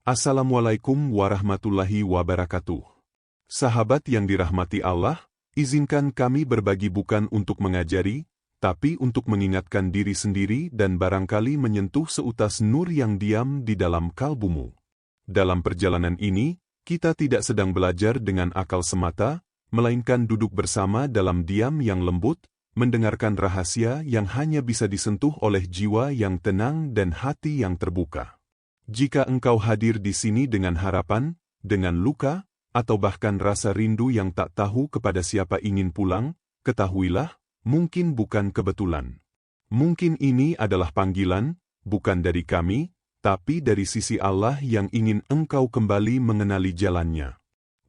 Assalamualaikum warahmatullahi wabarakatuh. Sahabat yang dirahmati Allah, izinkan kami berbagi bukan untuk mengajari, tapi untuk mengingatkan diri sendiri dan barangkali menyentuh seutas nur yang diam di dalam kalbumu. Dalam perjalanan ini, kita tidak sedang belajar dengan akal semata, melainkan duduk bersama dalam diam yang lembut, mendengarkan rahasia yang hanya bisa disentuh oleh jiwa yang tenang dan hati yang terbuka. Jika engkau hadir di sini dengan harapan, dengan luka, atau bahkan rasa rindu yang tak tahu kepada siapa ingin pulang, ketahuilah, mungkin bukan kebetulan. Mungkin ini adalah panggilan, bukan dari kami, tapi dari sisi Allah yang ingin engkau kembali mengenali jalannya.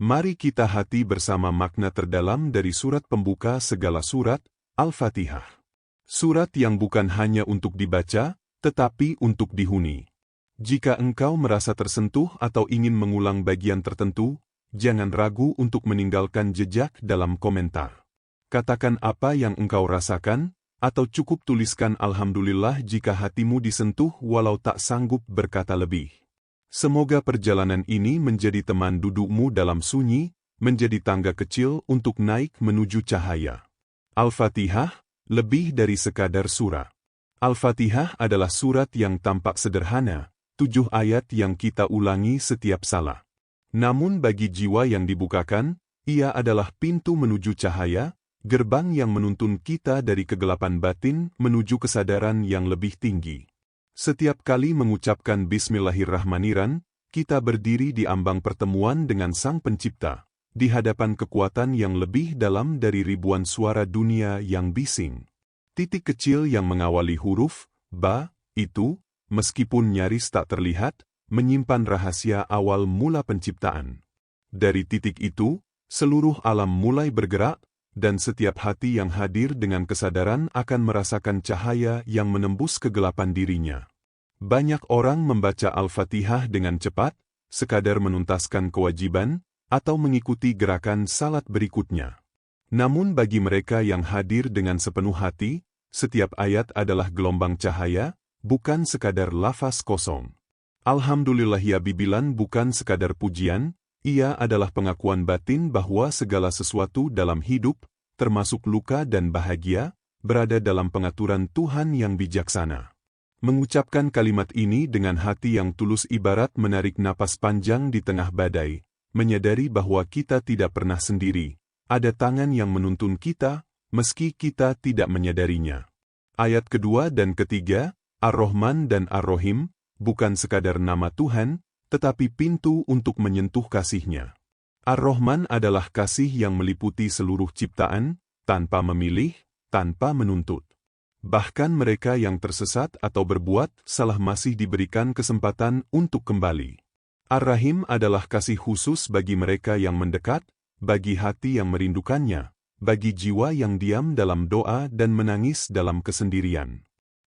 Mari kita hati bersama makna terdalam dari surat pembuka segala surat, Al-Fatihah. Surat yang bukan hanya untuk dibaca, tetapi untuk dihuni. Jika engkau merasa tersentuh atau ingin mengulang bagian tertentu, jangan ragu untuk meninggalkan jejak dalam komentar. Katakan apa yang engkau rasakan, atau cukup tuliskan Alhamdulillah jika hatimu disentuh walau tak sanggup berkata lebih. Semoga perjalanan ini menjadi teman dudukmu dalam sunyi, menjadi tangga kecil untuk naik menuju cahaya. Al-Fatihah, lebih dari sekadar surah. Al-Fatihah adalah surat yang tampak sederhana, 7 ayat yang kita ulangi setiap salah. Namun bagi jiwa yang dibukakan, ia adalah pintu menuju cahaya, gerbang yang menuntun kita dari kegelapan batin menuju kesadaran yang lebih tinggi. Setiap kali mengucapkan Bismillahirrahmanirrahim, kita berdiri di ambang pertemuan dengan Sang Pencipta, di hadapan kekuatan yang lebih dalam dari ribuan suara dunia yang bising. Titik kecil yang mengawali huruf ba itu, meskipun nyaris tak terlihat, menyimpan rahasia awal mula penciptaan. Dari titik itu, seluruh alam mulai bergerak, dan setiap hati yang hadir dengan kesadaran akan merasakan cahaya yang menembus kegelapan dirinya. Banyak orang membaca Al-Fatihah dengan cepat, sekadar menuntaskan kewajiban, atau mengikuti gerakan salat berikutnya. Namun bagi mereka yang hadir dengan sepenuh hati, setiap ayat adalah gelombang cahaya, bukan sekadar lafaz kosong. Alhamdulillah ya bibilan bukan sekadar pujian, ia adalah pengakuan batin bahwa segala sesuatu dalam hidup, termasuk luka dan bahagia, berada dalam pengaturan Tuhan yang bijaksana. Mengucapkan kalimat ini dengan hati yang tulus ibarat menarik napas panjang di tengah badai, menyadari bahwa kita tidak pernah sendiri, ada tangan yang menuntun kita, meski kita tidak menyadarinya. Ayat kedua dan ketiga, Ar-Rahman dan Ar-Rahim, bukan sekadar nama Tuhan, tetapi pintu untuk menyentuh kasih-Nya. Ar-Rahman adalah kasih yang meliputi seluruh ciptaan, tanpa memilih, tanpa menuntut. Bahkan mereka yang tersesat atau berbuat salah masih diberikan kesempatan untuk kembali. Ar-Rahim adalah kasih khusus bagi mereka yang mendekat, bagi hati yang merindukannya, bagi jiwa yang diam dalam doa dan menangis dalam kesendirian.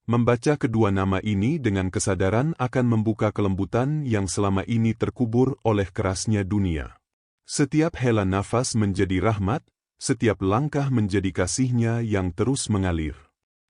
Membaca kedua nama ini dengan kesadaran akan membuka kelembutan yang selama ini terkubur oleh kerasnya dunia. Setiap hela nafas menjadi rahmat, setiap langkah menjadi kasih-Nya yang terus mengalir.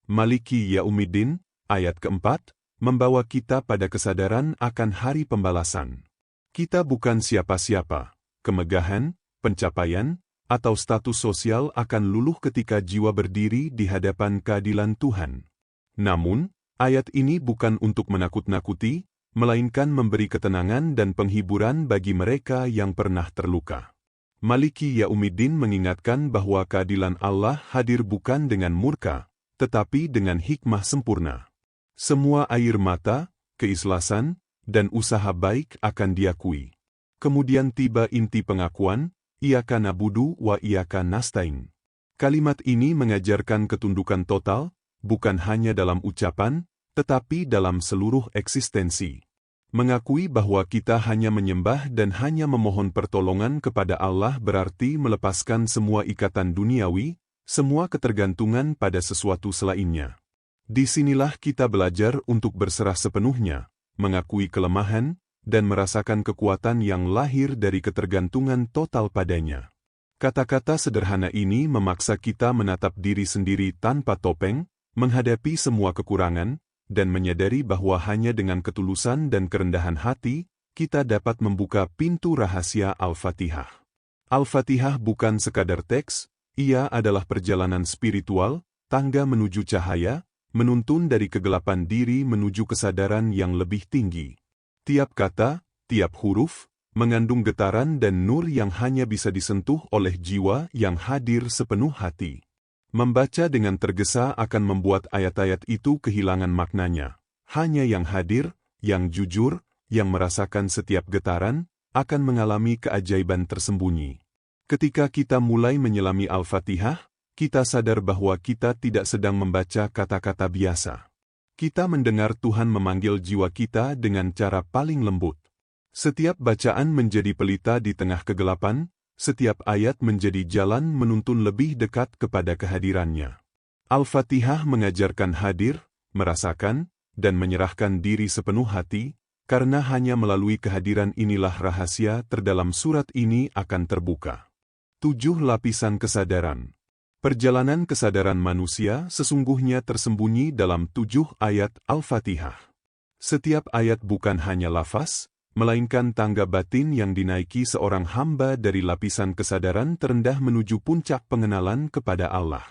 Maliki Yaumiddin, ayat keempat, membawa kita pada kesadaran akan hari pembalasan. Kita bukan siapa-siapa, kemegahan, pencapaian, atau status sosial akan luluh ketika jiwa berdiri di hadapan keadilan Tuhan. Namun, ayat ini bukan untuk menakut-nakuti, melainkan memberi ketenangan dan penghiburan bagi mereka yang pernah terluka. Maliki Yaumiddin mengingatkan bahwa keadilan Allah hadir bukan dengan murka, tetapi dengan hikmah sempurna. Semua air mata, keikhlasan, dan usaha baik akan diakui. Kemudian tiba inti pengakuan, Iyyaka na'budu wa iyyaka nasta'in. Kalimat ini mengajarkan ketundukan total, bukan hanya dalam ucapan, tetapi dalam seluruh eksistensi. Mengakui bahwa kita hanya menyembah dan hanya memohon pertolongan kepada Allah berarti melepaskan semua ikatan duniawi, semua ketergantungan pada sesuatu selainnya. Disinilah kita belajar untuk berserah sepenuhnya, mengakui kelemahan, dan merasakan kekuatan yang lahir dari ketergantungan total padanya. Kata-kata sederhana ini memaksa kita menatap diri sendiri tanpa topeng, menghadapi semua kekurangan, dan menyadari bahwa hanya dengan ketulusan dan kerendahan hati, kita dapat membuka pintu rahasia Al-Fatihah. Al-Fatihah bukan sekadar teks, ia adalah perjalanan spiritual, tangga menuju cahaya, menuntun dari kegelapan diri menuju kesadaran yang lebih tinggi. Tiap kata, tiap huruf, mengandung getaran dan nur yang hanya bisa disentuh oleh jiwa yang hadir sepenuh hati. Membaca dengan tergesa akan membuat ayat-ayat itu kehilangan maknanya. Hanya yang hadir, yang jujur, yang merasakan setiap getaran, akan mengalami keajaiban tersembunyi. Ketika kita mulai menyelami Al-Fatihah, kita sadar bahwa kita tidak sedang membaca kata-kata biasa. Kita mendengar Tuhan memanggil jiwa kita dengan cara paling lembut. Setiap bacaan menjadi pelita di tengah kegelapan, setiap ayat menjadi jalan menuntun lebih dekat kepada kehadirannya. Al-Fatihah mengajarkan hadir, merasakan, dan menyerahkan diri sepenuh hati, karena hanya melalui kehadiran inilah rahasia terdalam surat ini akan terbuka. 7 lapisan kesadaran. Perjalanan kesadaran manusia sesungguhnya tersembunyi dalam 7 ayat Al-Fatihah. Setiap ayat bukan hanya lafaz, melainkan tangga batin yang dinaiki seorang hamba dari lapisan kesadaran terendah menuju puncak pengenalan kepada Allah.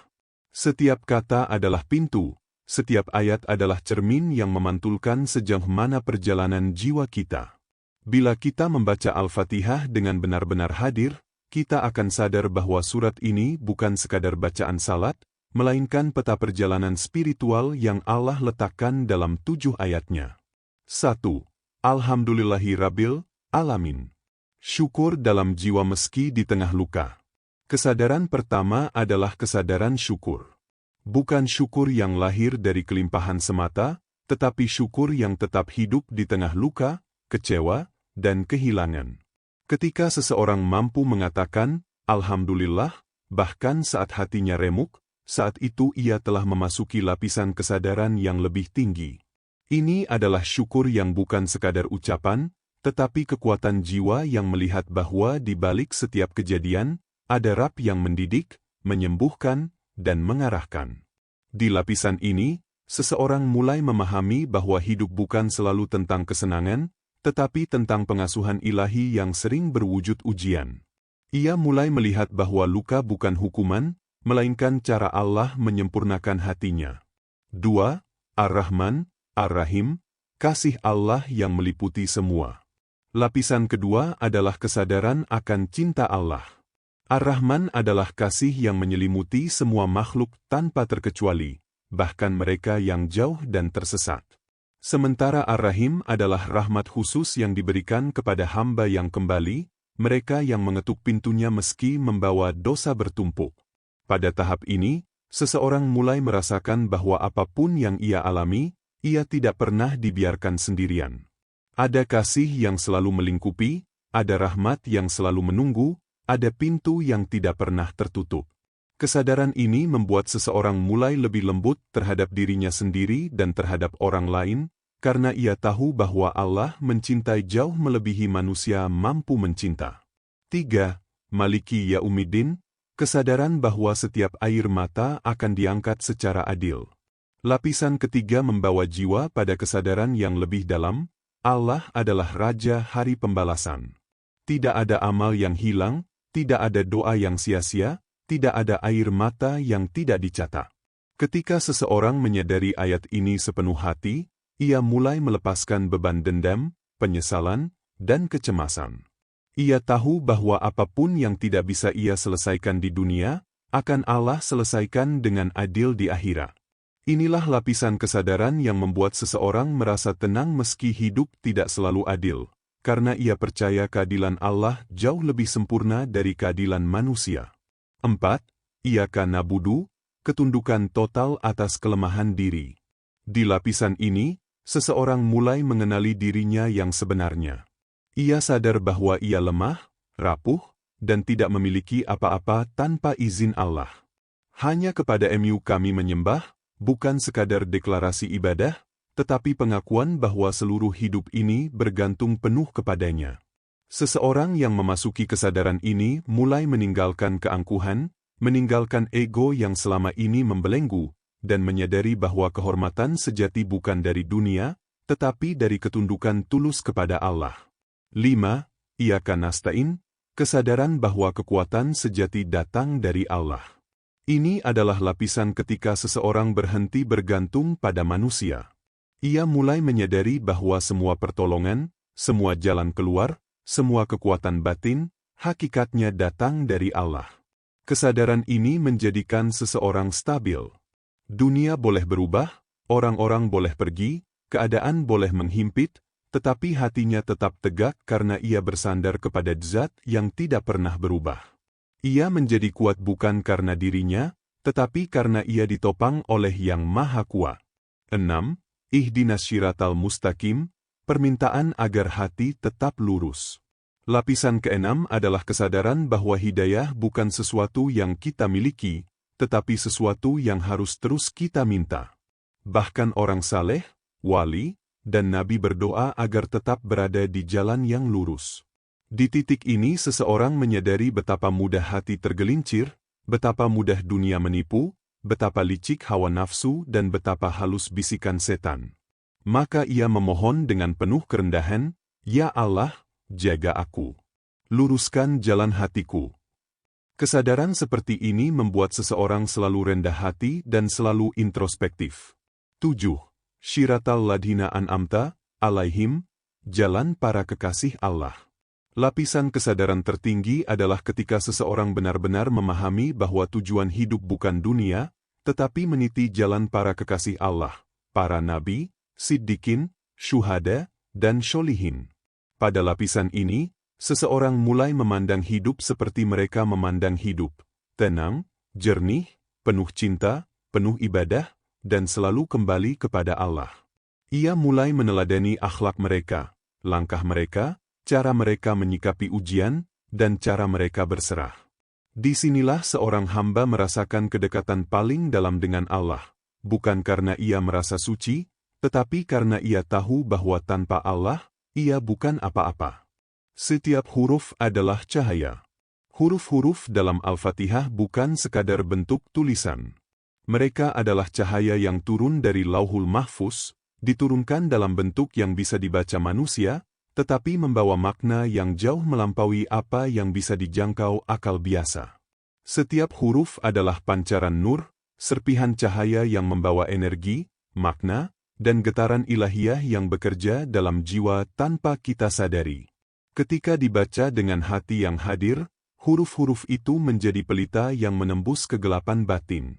Setiap kata adalah pintu, setiap ayat adalah cermin yang memantulkan sejauh mana perjalanan jiwa kita. Bila kita membaca Al-Fatihah dengan benar-benar hadir, kita akan sadar bahwa surat ini bukan sekadar bacaan salat, melainkan peta perjalanan spiritual yang Allah letakkan dalam 7 ayatnya. 1. Alhamdulillahirabbil alamin. Syukur dalam jiwa meski di tengah luka. Kesadaran pertama adalah kesadaran syukur. Bukan syukur yang lahir dari kelimpahan semata, tetapi syukur yang tetap hidup di tengah luka, kecewa, dan kehilangan. Ketika seseorang mampu mengatakan, Alhamdulillah, bahkan saat hatinya remuk, saat itu ia telah memasuki lapisan kesadaran yang lebih tinggi. Ini adalah syukur yang bukan sekadar ucapan, tetapi kekuatan jiwa yang melihat bahwa di balik setiap kejadian, ada Rabb yang mendidik, menyembuhkan, dan mengarahkan. Di lapisan ini, seseorang mulai memahami bahwa hidup bukan selalu tentang kesenangan, tetapi tentang pengasuhan ilahi yang sering berwujud ujian. Ia mulai melihat bahwa luka bukan hukuman, melainkan cara Allah menyempurnakan hatinya. 2. Ar-Rahman, Ar-Rahim, kasih Allah yang meliputi semua. Lapisan kedua adalah kesadaran akan cinta Allah. Ar-Rahman adalah kasih yang menyelimuti semua makhluk tanpa terkecuali, bahkan mereka yang jauh dan tersesat. Sementara Ar-Rahim adalah rahmat khusus yang diberikan kepada hamba yang kembali, mereka yang mengetuk pintunya meski membawa dosa bertumpuk. Pada tahap ini, seseorang mulai merasakan bahwa apapun yang ia alami, ia tidak pernah dibiarkan sendirian. Ada kasih yang selalu melingkupi, ada rahmat yang selalu menunggu, ada pintu yang tidak pernah tertutup. Kesadaran ini membuat seseorang mulai lebih lembut terhadap dirinya sendiri dan terhadap orang lain, karena ia tahu bahwa Allah mencintai jauh melebihi manusia mampu mencinta. 3. Maliki Yaumiddin, kesadaran bahwa setiap air mata akan diangkat secara adil. Lapisan ketiga membawa jiwa pada kesadaran yang lebih dalam, Allah adalah Raja Hari Pembalasan. Tidak ada amal yang hilang, tidak ada doa yang sia-sia, tidak ada air mata yang tidak dicatat. Ketika seseorang menyadari ayat ini sepenuh hati, ia mulai melepaskan beban dendam, penyesalan, dan kecemasan. Ia tahu bahwa apapun yang tidak bisa ia selesaikan di dunia, akan Allah selesaikan dengan adil di akhirat. Inilah lapisan kesadaran yang membuat seseorang merasa tenang meski hidup tidak selalu adil, karena ia percaya keadilan Allah jauh lebih sempurna dari keadilan manusia. 4. Iyyaka na'budu, ketundukan total atas kelemahan diri. Di lapisan ini, seseorang mulai mengenali dirinya yang sebenarnya. Ia sadar bahwa ia lemah, rapuh, dan tidak memiliki apa-apa tanpa izin Allah. Hanya kepada kami menyembah, bukan sekadar deklarasi ibadah, tetapi pengakuan bahwa seluruh hidup ini bergantung penuh kepadanya. Seseorang yang memasuki kesadaran ini mulai meninggalkan keangkuhan, meninggalkan ego yang selama ini membelenggu, dan menyadari bahwa kehormatan sejati bukan dari dunia, tetapi dari ketundukan tulus kepada Allah. 5. Iyyaka nasta'in, kesadaran bahwa kekuatan sejati datang dari Allah. Ini adalah lapisan ketika seseorang berhenti bergantung pada manusia. Ia mulai menyadari bahwa semua pertolongan, semua jalan keluar, semua kekuatan batin, hakikatnya datang dari Allah. Kesadaran ini menjadikan seseorang stabil. Dunia boleh berubah, orang-orang boleh pergi, keadaan boleh menghimpit, tetapi hatinya tetap tegak karena ia bersandar kepada Zat yang tidak pernah berubah. Ia menjadi kuat bukan karena dirinya, tetapi karena ia ditopang oleh Yang Maha Kuat. 6. Ihdinas syiratal mustaqim, permintaan agar hati tetap lurus. Lapisan keenam adalah kesadaran bahwa hidayah bukan sesuatu yang kita miliki, tetapi sesuatu yang harus terus kita minta. Bahkan orang saleh, wali, dan nabi berdoa agar tetap berada di jalan yang lurus. Di titik ini seseorang menyadari betapa mudah hati tergelincir, betapa mudah dunia menipu, betapa licik hawa nafsu dan betapa halus bisikan setan. Maka ia memohon dengan penuh kerendahan, "Ya Allah, jaga aku. Luruskan jalan hatiku." Kesadaran seperti ini membuat seseorang selalu rendah hati dan selalu introspektif. 7. Syiratal ladhina an'amta alaihim, jalan para kekasih Allah. Lapisan kesadaran tertinggi adalah ketika seseorang benar-benar memahami bahwa tujuan hidup bukan dunia, tetapi meniti jalan para kekasih Allah, para nabi, siddiqin, syuhada, dan syolihin. Pada lapisan ini, seseorang mulai memandang hidup seperti mereka memandang hidup, tenang, jernih, penuh cinta, penuh ibadah, dan selalu kembali kepada Allah. Ia mulai meneladani akhlak mereka, langkah mereka, cara mereka menyikapi ujian, dan cara mereka berserah. Disinilah seorang hamba merasakan kedekatan paling dalam dengan Allah, bukan karena ia merasa suci, tetapi karena ia tahu bahwa tanpa Allah, ia bukan apa-apa. Setiap huruf adalah cahaya. Huruf-huruf dalam Al-Fatihah bukan sekadar bentuk tulisan. Mereka adalah cahaya yang turun dari Lauhul Mahfuz, diturunkan dalam bentuk yang bisa dibaca manusia, tetapi membawa makna yang jauh melampaui apa yang bisa dijangkau akal biasa. Setiap huruf adalah pancaran nur, serpihan cahaya yang membawa energi, makna, dan getaran ilahiyah yang bekerja dalam jiwa tanpa kita sadari. Ketika dibaca dengan hati yang hadir, huruf-huruf itu menjadi pelita yang menembus kegelapan batin.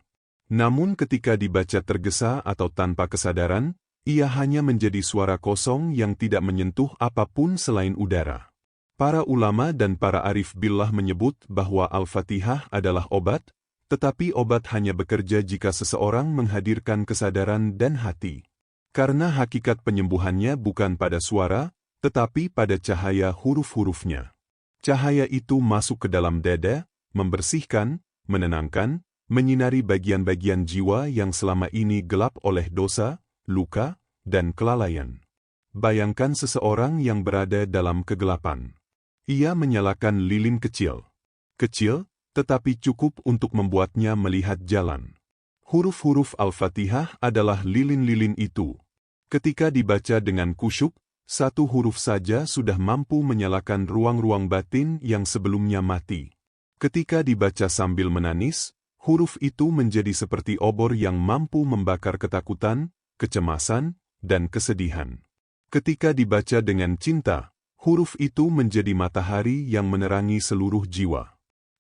Namun ketika dibaca tergesa atau tanpa kesadaran, ia hanya menjadi suara kosong yang tidak menyentuh apapun selain udara. Para ulama dan para arif billah menyebut bahwa Al-Fatihah adalah obat, tetapi obat hanya bekerja jika seseorang menghadirkan kesadaran dan hati. Karena hakikat penyembuhannya bukan pada suara, tetapi pada cahaya huruf-hurufnya. Cahaya itu masuk ke dalam dada, membersihkan, menenangkan, menyinari bagian-bagian jiwa yang selama ini gelap oleh dosa, luka, dan kelalaian. Bayangkan seseorang yang berada dalam kegelapan. Ia menyalakan lilin kecil. Kecil, tetapi cukup untuk membuatnya melihat jalan. Huruf-huruf Al-Fatihah adalah lilin-lilin itu. Ketika dibaca dengan kusyuk, satu huruf saja sudah mampu menyalakan ruang-ruang batin yang sebelumnya mati. Ketika dibaca sambil menangis, huruf itu menjadi seperti obor yang mampu membakar ketakutan, kecemasan, dan kesedihan. Ketika dibaca dengan cinta, huruf itu menjadi matahari yang menerangi seluruh jiwa.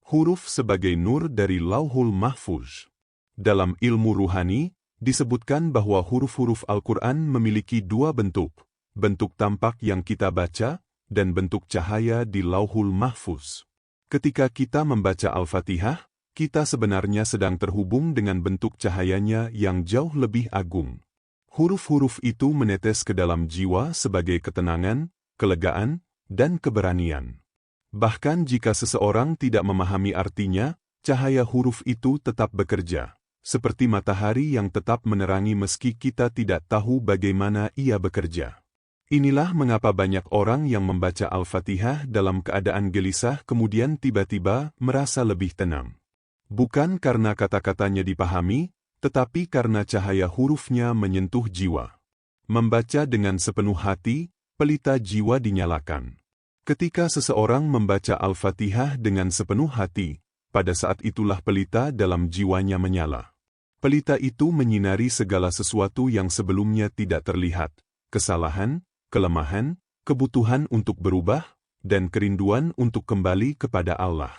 Huruf sebagai nur dari Lauhul Mahfuz. Dalam ilmu ruhani, disebutkan bahwa huruf-huruf Al-Quran memiliki dua bentuk, bentuk tampak yang kita baca, dan bentuk cahaya di Lauhul Mahfuz. Ketika kita membaca Al-Fatihah, kita sebenarnya sedang terhubung dengan bentuk cahayanya yang jauh lebih agung. Huruf-huruf itu menetes ke dalam jiwa sebagai ketenangan, kelegaan, dan keberanian. Bahkan jika seseorang tidak memahami artinya, cahaya huruf itu tetap bekerja, seperti matahari yang tetap menerangi meski kita tidak tahu bagaimana ia bekerja. Inilah mengapa banyak orang yang membaca Al-Fatihah dalam keadaan gelisah kemudian tiba-tiba merasa lebih tenang. Bukan karena kata-katanya dipahami, tetapi karena cahaya hurufnya menyentuh jiwa. Membaca dengan sepenuh hati, pelita jiwa dinyalakan. Ketika seseorang membaca Al-Fatihah dengan sepenuh hati, pada saat itulah pelita dalam jiwanya menyala. Pelita itu menyinari segala sesuatu yang sebelumnya tidak terlihat, kesalahan, kelemahan, kebutuhan untuk berubah, dan kerinduan untuk kembali kepada Allah.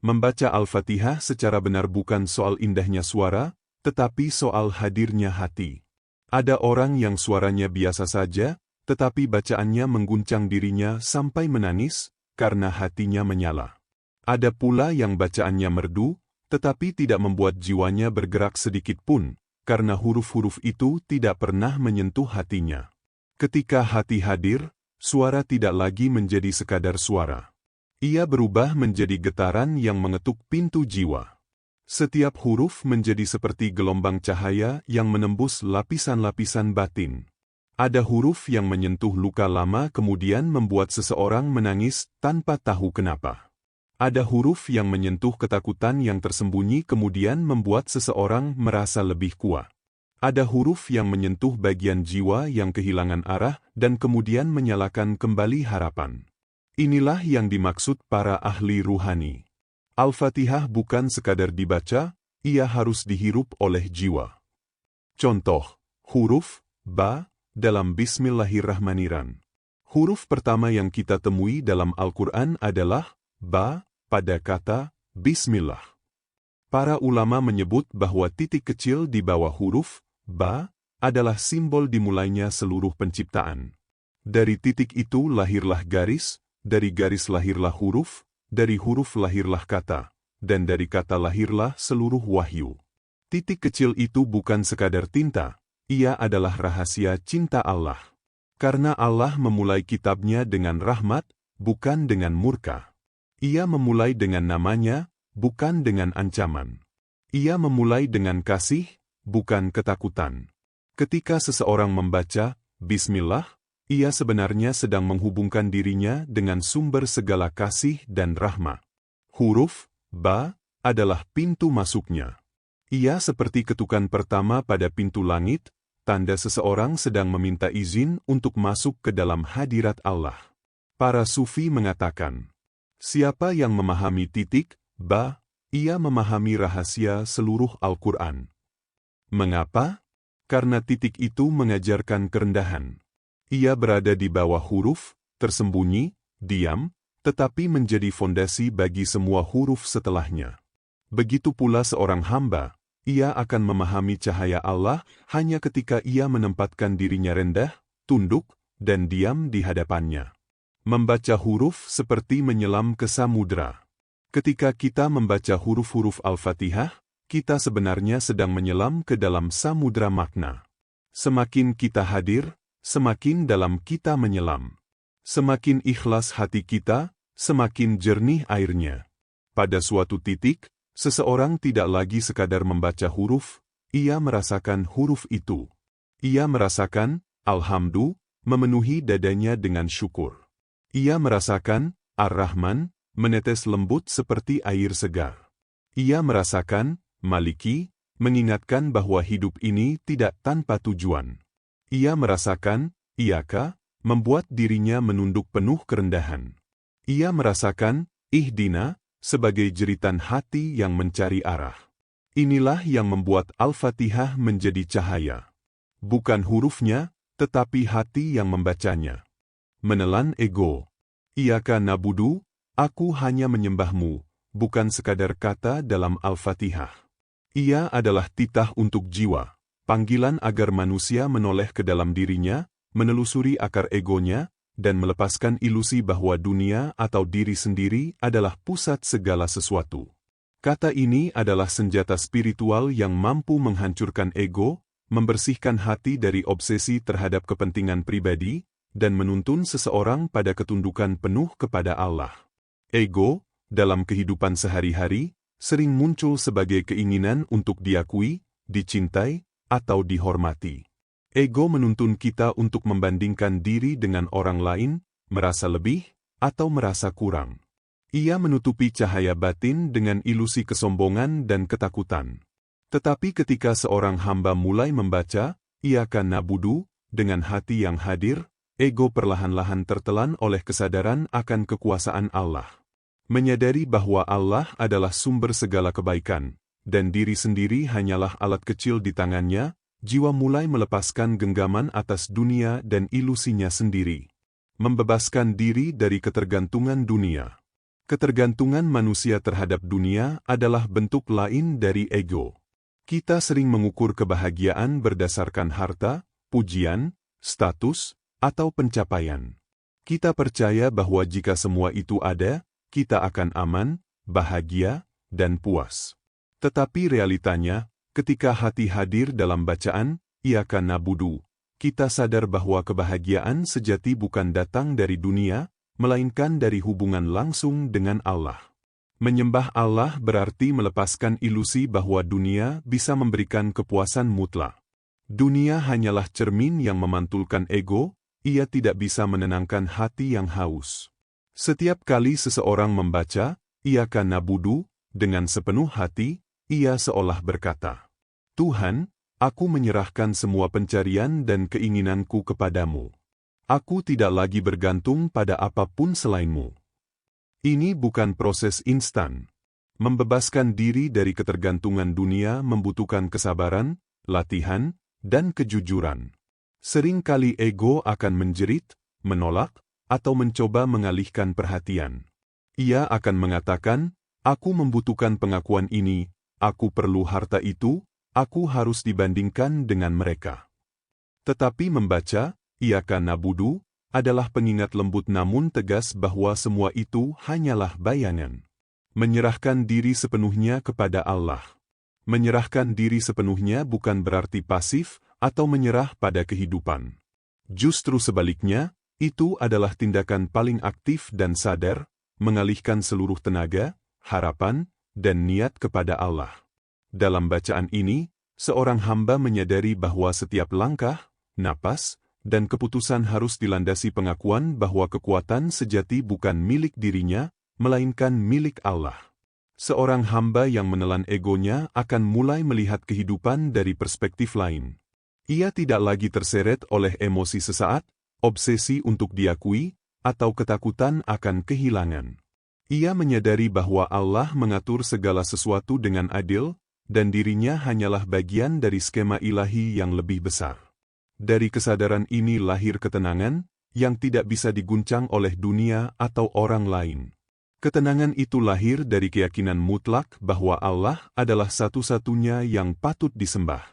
Membaca Al-Fatihah secara benar bukan soal indahnya suara, tetapi soal hadirnya hati. Ada orang yang suaranya biasa saja, tetapi bacaannya mengguncang dirinya sampai menangis, karena hatinya menyala. Ada pula yang bacaannya merdu, tetapi tidak membuat jiwanya bergerak sedikit pun, karena huruf-huruf itu tidak pernah menyentuh hatinya. Ketika hati hadir, suara tidak lagi menjadi sekadar suara. Ia berubah menjadi getaran yang mengetuk pintu jiwa. Setiap huruf menjadi seperti gelombang cahaya yang menembus lapisan-lapisan batin. Ada huruf yang menyentuh luka lama kemudian membuat seseorang menangis tanpa tahu kenapa. Ada huruf yang menyentuh ketakutan yang tersembunyi kemudian membuat seseorang merasa lebih kuat. Ada huruf yang menyentuh bagian jiwa yang kehilangan arah dan kemudian menyalakan kembali harapan. Inilah yang dimaksud para ahli ruhani. Al-Fatihah bukan sekadar dibaca, ia harus dihirup oleh jiwa. Contoh, huruf ba dalam Bismillahirrahmanirrahim. Huruf pertama yang kita temui dalam Al-Quran adalah ba pada kata Bismillah. Para ulama menyebut bahwa titik kecil di bawah huruf ba adalah simbol dimulainya seluruh penciptaan. Dari titik itu lahirlah garis, dari garis lahirlah huruf, dari huruf lahirlah kata, dan dari kata lahirlah seluruh wahyu. Titik kecil itu bukan sekadar tinta, ia adalah rahasia cinta Allah. Karena Allah memulai kitabnya dengan rahmat, bukan dengan murka. Ia memulai dengan namanya, bukan dengan ancaman. Ia memulai dengan kasih, bukan ketakutan. Ketika seseorang membaca Bismillah, ia sebenarnya sedang menghubungkan dirinya dengan sumber segala kasih dan rahmat. Huruf ba adalah pintu masuknya. Ia seperti ketukan pertama pada pintu langit, tanda seseorang sedang meminta izin untuk masuk ke dalam hadirat Allah. Para sufi mengatakan, siapa yang memahami titik ba, ia memahami rahasia seluruh Al-Quran. Mengapa? Karena titik itu mengajarkan kerendahan. Ia berada di bawah huruf, tersembunyi, diam, tetapi menjadi fondasi bagi semua huruf setelahnya. Begitu pula seorang hamba, ia akan memahami cahaya Allah hanya ketika ia menempatkan dirinya rendah, tunduk, dan diam di hadapannya. Membaca huruf seperti menyelam ke samudra. Ketika kita membaca huruf-huruf Al-Fatihah, kita sebenarnya sedang menyelam ke dalam samudra makna. Semakin kita hadir, semakin dalam kita menyelam. Semakin ikhlas hati kita, semakin jernih airnya. Pada suatu titik, seseorang tidak lagi sekadar membaca huruf, ia merasakan huruf itu. Ia merasakan, Alhamdulillah, memenuhi dadanya dengan syukur. Ia merasakan, Ar-Rahman, menetes lembut seperti air segar. Ia merasakan, Maliki, mengingatkan bahwa hidup ini tidak tanpa tujuan. Ia merasakan, Iyaka, membuat dirinya menunduk penuh kerendahan. Ia merasakan, Ihdina, sebagai jeritan hati yang mencari arah. Inilah yang membuat Al-Fatihah menjadi cahaya. Bukan hurufnya, tetapi hati yang membacanya. Menelan ego. Iyaka nabudu, aku hanya menyembahmu, bukan sekadar kata dalam Al-Fatihah. Ia adalah titah untuk jiwa, panggilan agar manusia menoleh ke dalam dirinya, menelusuri akar egonya, dan melepaskan ilusi bahwa dunia atau diri sendiri adalah pusat segala sesuatu. Kata ini adalah senjata spiritual yang mampu menghancurkan ego, membersihkan hati dari obsesi terhadap kepentingan pribadi, dan menuntun seseorang pada ketundukan penuh kepada Allah. Ego, dalam kehidupan sehari-hari, sering muncul sebagai keinginan untuk diakui, dicintai, atau dihormati. Ego menuntun kita untuk membandingkan diri dengan orang lain, merasa lebih, atau merasa kurang. Ia menutupi cahaya batin dengan ilusi kesombongan dan ketakutan. Tetapi ketika seorang hamba mulai membaca, Iyaka nabudu, dengan hati yang hadir, ego perlahan-lahan tertelan oleh kesadaran akan kekuasaan Allah. Menyadari bahwa Allah adalah sumber segala kebaikan, dan diri sendiri hanyalah alat kecil di tangannya, jiwa mulai melepaskan genggaman atas dunia dan ilusinya sendiri. Membebaskan diri dari ketergantungan dunia. Ketergantungan manusia terhadap dunia adalah bentuk lain dari ego. Kita sering mengukur kebahagiaan berdasarkan harta, pujian, status, atau pencapaian. Kita percaya bahwa jika semua itu ada, kita akan aman, bahagia, dan puas. Tetapi realitanya, ketika hati hadir dalam bacaan, Iyyaka na'budu, kita sadar bahwa kebahagiaan sejati bukan datang dari dunia, melainkan dari hubungan langsung dengan Allah. Menyembah Allah berarti melepaskan ilusi bahwa dunia bisa memberikan kepuasan mutlak. Dunia hanyalah cermin yang memantulkan ego, ia tidak bisa menenangkan hati yang haus. Setiap kali seseorang membaca, Iyyaka na'budu, dengan sepenuh hati, ia seolah berkata, Tuhan, aku menyerahkan semua pencarian dan keinginanku kepadamu. Aku tidak lagi bergantung pada apapun selainmu. Ini bukan proses instan. Membebaskan diri dari ketergantungan dunia membutuhkan kesabaran, latihan, dan kejujuran. Seringkali ego akan menjerit, menolak, atau mencoba mengalihkan perhatian. Ia akan mengatakan, aku membutuhkan pengakuan ini, aku perlu harta itu, aku harus dibandingkan dengan mereka. Tetapi membaca, Iyyaka na'budu, adalah pengingat lembut namun tegas bahwa semua itu hanyalah bayangan. Menyerahkan diri sepenuhnya kepada Allah. Menyerahkan diri sepenuhnya bukan berarti pasif atau menyerah pada kehidupan. Justru sebaliknya, itu adalah tindakan paling aktif dan sadar, mengalihkan seluruh tenaga, harapan, dan niat kepada Allah. Dalam bacaan ini, seorang hamba menyadari bahwa setiap langkah, napas, dan keputusan harus dilandasi pengakuan bahwa kekuatan sejati bukan milik dirinya, melainkan milik Allah. Seorang hamba yang menelan egonya akan mulai melihat kehidupan dari perspektif lain. Ia tidak lagi terseret oleh emosi sesaat, obsesi untuk diakui, atau ketakutan akan kehilangan. Ia menyadari bahwa Allah mengatur segala sesuatu dengan adil, dan dirinya hanyalah bagian dari skema ilahi yang lebih besar. Dari kesadaran ini lahir ketenangan, yang tidak bisa diguncang oleh dunia atau orang lain. Ketenangan itu lahir dari keyakinan mutlak bahwa Allah adalah satu-satunya yang patut disembah.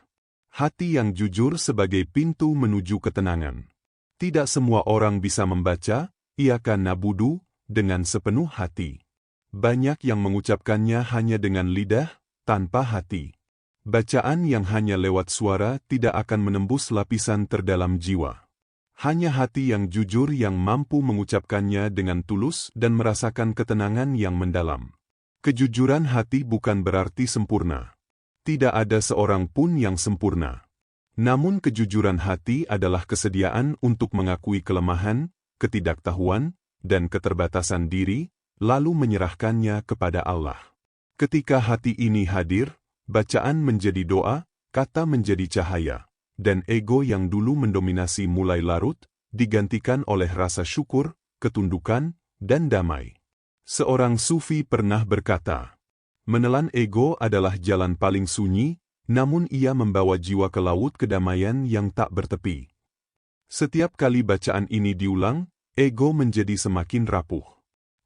Hati yang jujur sebagai pintu menuju ketenangan. Tidak semua orang bisa membaca, Iyyaka na'budu, dengan sepenuh hati. Banyak yang mengucapkannya hanya dengan lidah, tanpa hati. Bacaan yang hanya lewat suara tidak akan menembus lapisan terdalam jiwa. Hanya hati yang jujur yang mampu mengucapkannya dengan tulus dan merasakan ketenangan yang mendalam. Kejujuran hati bukan berarti sempurna. Tidak ada seorang pun yang sempurna. Namun kejujuran hati adalah kesediaan untuk mengakui kelemahan, ketidaktahuan, dan keterbatasan diri, lalu menyerahkannya kepada Allah. Ketika hati ini hadir, bacaan menjadi doa, kata menjadi cahaya, dan ego yang dulu mendominasi mulai larut, digantikan oleh rasa syukur, ketundukan, dan damai. Seorang sufi pernah berkata, menelan ego adalah jalan paling sunyi, namun ia membawa jiwa ke laut kedamaian yang tak bertepi. Setiap kali bacaan ini diulang, ego menjadi semakin rapuh.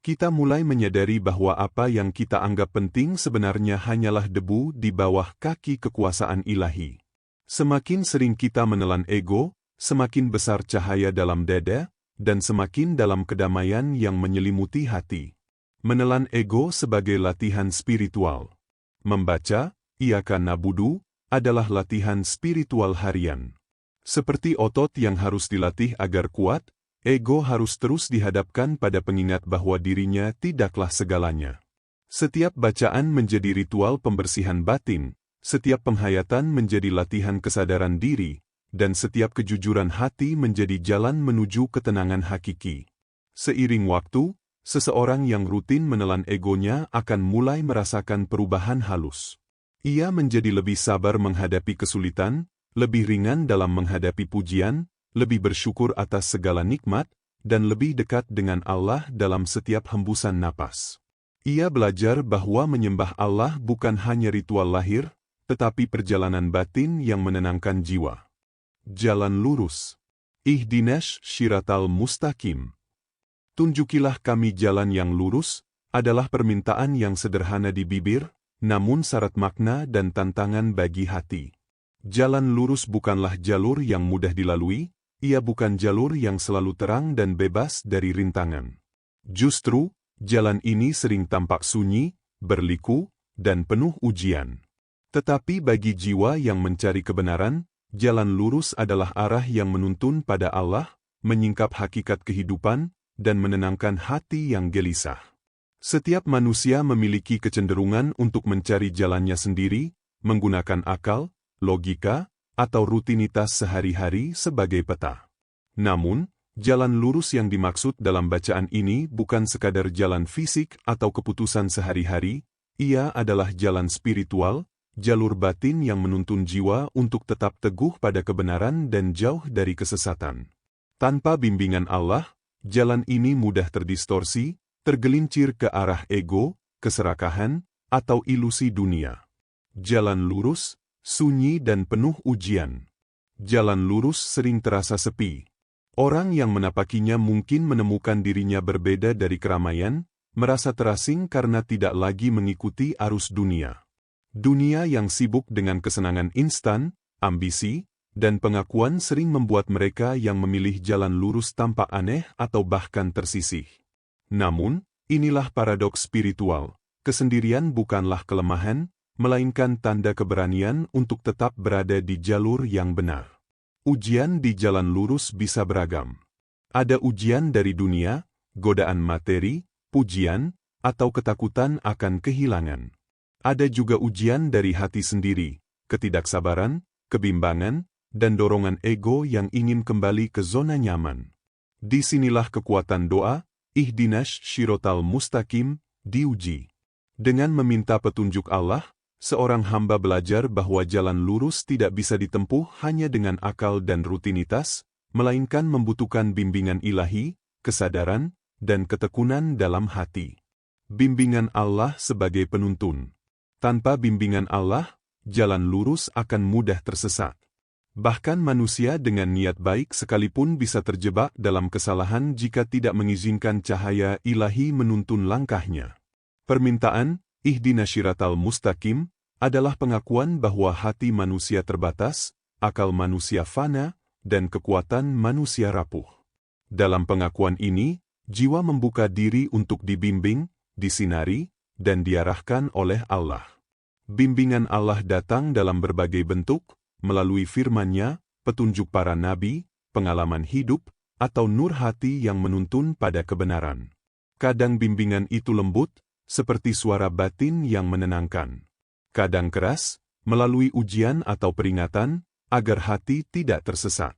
Kita mulai menyadari bahwa apa yang kita anggap penting sebenarnya hanyalah debu di bawah kaki kekuasaan ilahi. Semakin sering kita menelan ego, semakin besar cahaya dalam dada, dan semakin dalam kedamaian yang menyelimuti hati. Menelan ego sebagai latihan spiritual. Membaca, Iyyaka na'budu, adalah latihan spiritual harian. Seperti otot yang harus dilatih agar kuat, ego harus terus dihadapkan pada pengingat bahwa dirinya tidaklah segalanya. Setiap bacaan menjadi ritual pembersihan batin, setiap penghayatan menjadi latihan kesadaran diri, dan setiap kejujuran hati menjadi jalan menuju ketenangan hakiki. Seiring waktu, seseorang yang rutin menelan egonya akan mulai merasakan perubahan halus. Ia menjadi lebih sabar menghadapi kesulitan, lebih ringan dalam menghadapi pujian, lebih bersyukur atas segala nikmat, dan lebih dekat dengan Allah dalam setiap hembusan napas. Ia belajar bahwa menyembah Allah bukan hanya ritual lahir, tetapi perjalanan batin yang menenangkan jiwa. Jalan lurus. Ihdinas syiratal mustaqim. Tunjukilah kami jalan yang lurus, adalah permintaan yang sederhana di bibir, namun syarat makna dan tantangan bagi hati. Jalan lurus bukanlah jalur yang mudah dilalui, ia bukan jalur yang selalu terang dan bebas dari rintangan. Justru, jalan ini sering tampak sunyi, berliku, dan penuh ujian. Tetapi bagi jiwa yang mencari kebenaran, jalan lurus adalah arah yang menuntun pada Allah, menyingkap hakikat kehidupan, dan menenangkan hati yang gelisah. Setiap manusia memiliki kecenderungan untuk mencari jalannya sendiri, menggunakan akal, logika, atau rutinitas sehari-hari sebagai peta. Namun, jalan lurus yang dimaksud dalam bacaan ini bukan sekadar jalan fisik atau keputusan sehari-hari, ia adalah jalan spiritual, jalur batin yang menuntun jiwa untuk tetap teguh pada kebenaran dan jauh dari kesesatan. Tanpa bimbingan Allah, jalan ini mudah terdistorsi, tergelincir ke arah ego, keserakahan, atau ilusi dunia. Jalan lurus, sunyi dan penuh ujian. Jalan lurus sering terasa sepi. Orang yang menapakinya mungkin menemukan dirinya berbeda dari keramaian, merasa terasing karena tidak lagi mengikuti arus dunia. Dunia yang sibuk dengan kesenangan instan, ambisi, dan pengakuan sering membuat mereka yang memilih jalan lurus tampak aneh atau bahkan tersisih. Namun, inilah paradoks spiritual. Kesendirian bukanlah kelemahan, melainkan tanda keberanian untuk tetap berada di jalur yang benar. Ujian di jalan lurus bisa beragam. Ada ujian dari dunia, godaan materi, pujian, atau ketakutan akan kehilangan. Ada juga ujian dari hati sendiri, ketidaksabaran, kebimbangan, dan dorongan ego yang ingin kembali ke zona nyaman. Disinilah kekuatan doa, Ihdinas syiratal mustaqim, diuji. Dengan meminta petunjuk Allah, seorang hamba belajar bahwa jalan lurus tidak bisa ditempuh hanya dengan akal dan rutinitas, melainkan membutuhkan bimbingan ilahi, kesadaran, dan ketekunan dalam hati. Bimbingan Allah sebagai penuntun. Tanpa bimbingan Allah, jalan lurus akan mudah tersesat. Bahkan manusia dengan niat baik sekalipun bisa terjebak dalam kesalahan jika tidak mengizinkan cahaya ilahi menuntun langkahnya. Permintaan, Ihdinas syiratal mustaqim, adalah pengakuan bahwa hati manusia terbatas, akal manusia fana, dan kekuatan manusia rapuh. Dalam pengakuan ini, jiwa membuka diri untuk dibimbing, disinari, dan diarahkan oleh Allah. Bimbingan Allah datang dalam berbagai bentuk, melalui firman-Nya, petunjuk para nabi, pengalaman hidup, atau nur hati yang menuntun pada kebenaran. Kadang bimbingan itu lembut, seperti suara batin yang menenangkan. Kadang keras, melalui ujian atau peringatan, agar hati tidak tersesat.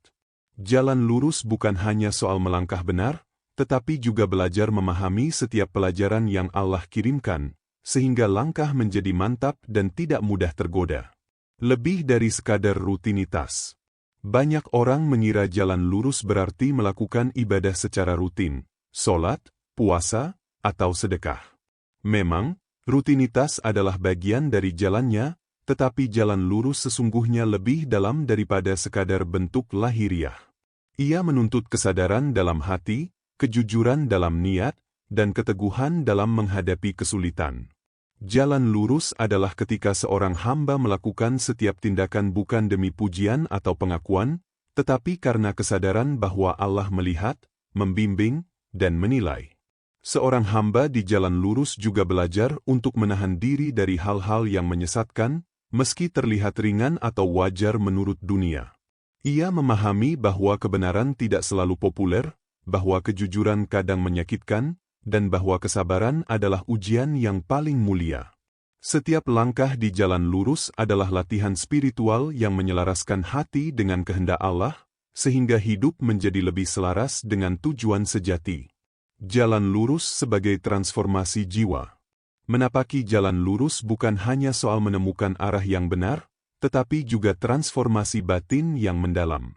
Jalan lurus bukan hanya soal melangkah benar, tetapi juga belajar memahami setiap pelajaran yang Allah kirimkan, sehingga langkah menjadi mantap dan tidak mudah tergoda. Lebih dari sekadar rutinitas. Banyak orang mengira jalan lurus berarti melakukan ibadah secara rutin, sholat, puasa, atau sedekah. Memang, rutinitas adalah bagian dari jalannya, tetapi jalan lurus sesungguhnya lebih dalam daripada sekadar bentuk lahiriah. Ia menuntut kesadaran dalam hati, kejujuran dalam niat, dan keteguhan dalam menghadapi kesulitan. Jalan lurus adalah ketika seorang hamba melakukan setiap tindakan bukan demi pujian atau pengakuan, tetapi karena kesadaran bahwa Allah melihat, membimbing, dan menilai. Seorang hamba di jalan lurus juga belajar untuk menahan diri dari hal-hal yang menyesatkan, meski terlihat ringan atau wajar menurut dunia. Ia memahami bahwa kebenaran tidak selalu populer, bahwa kejujuran kadang menyakitkan, dan bahwa kesabaran adalah ujian yang paling mulia. Setiap langkah di jalan lurus adalah latihan spiritual yang menyelaraskan hati dengan kehendak Allah, sehingga hidup menjadi lebih selaras dengan tujuan sejati. Jalan lurus sebagai transformasi jiwa. Menapaki jalan lurus bukan hanya soal menemukan arah yang benar, tetapi juga transformasi batin yang mendalam.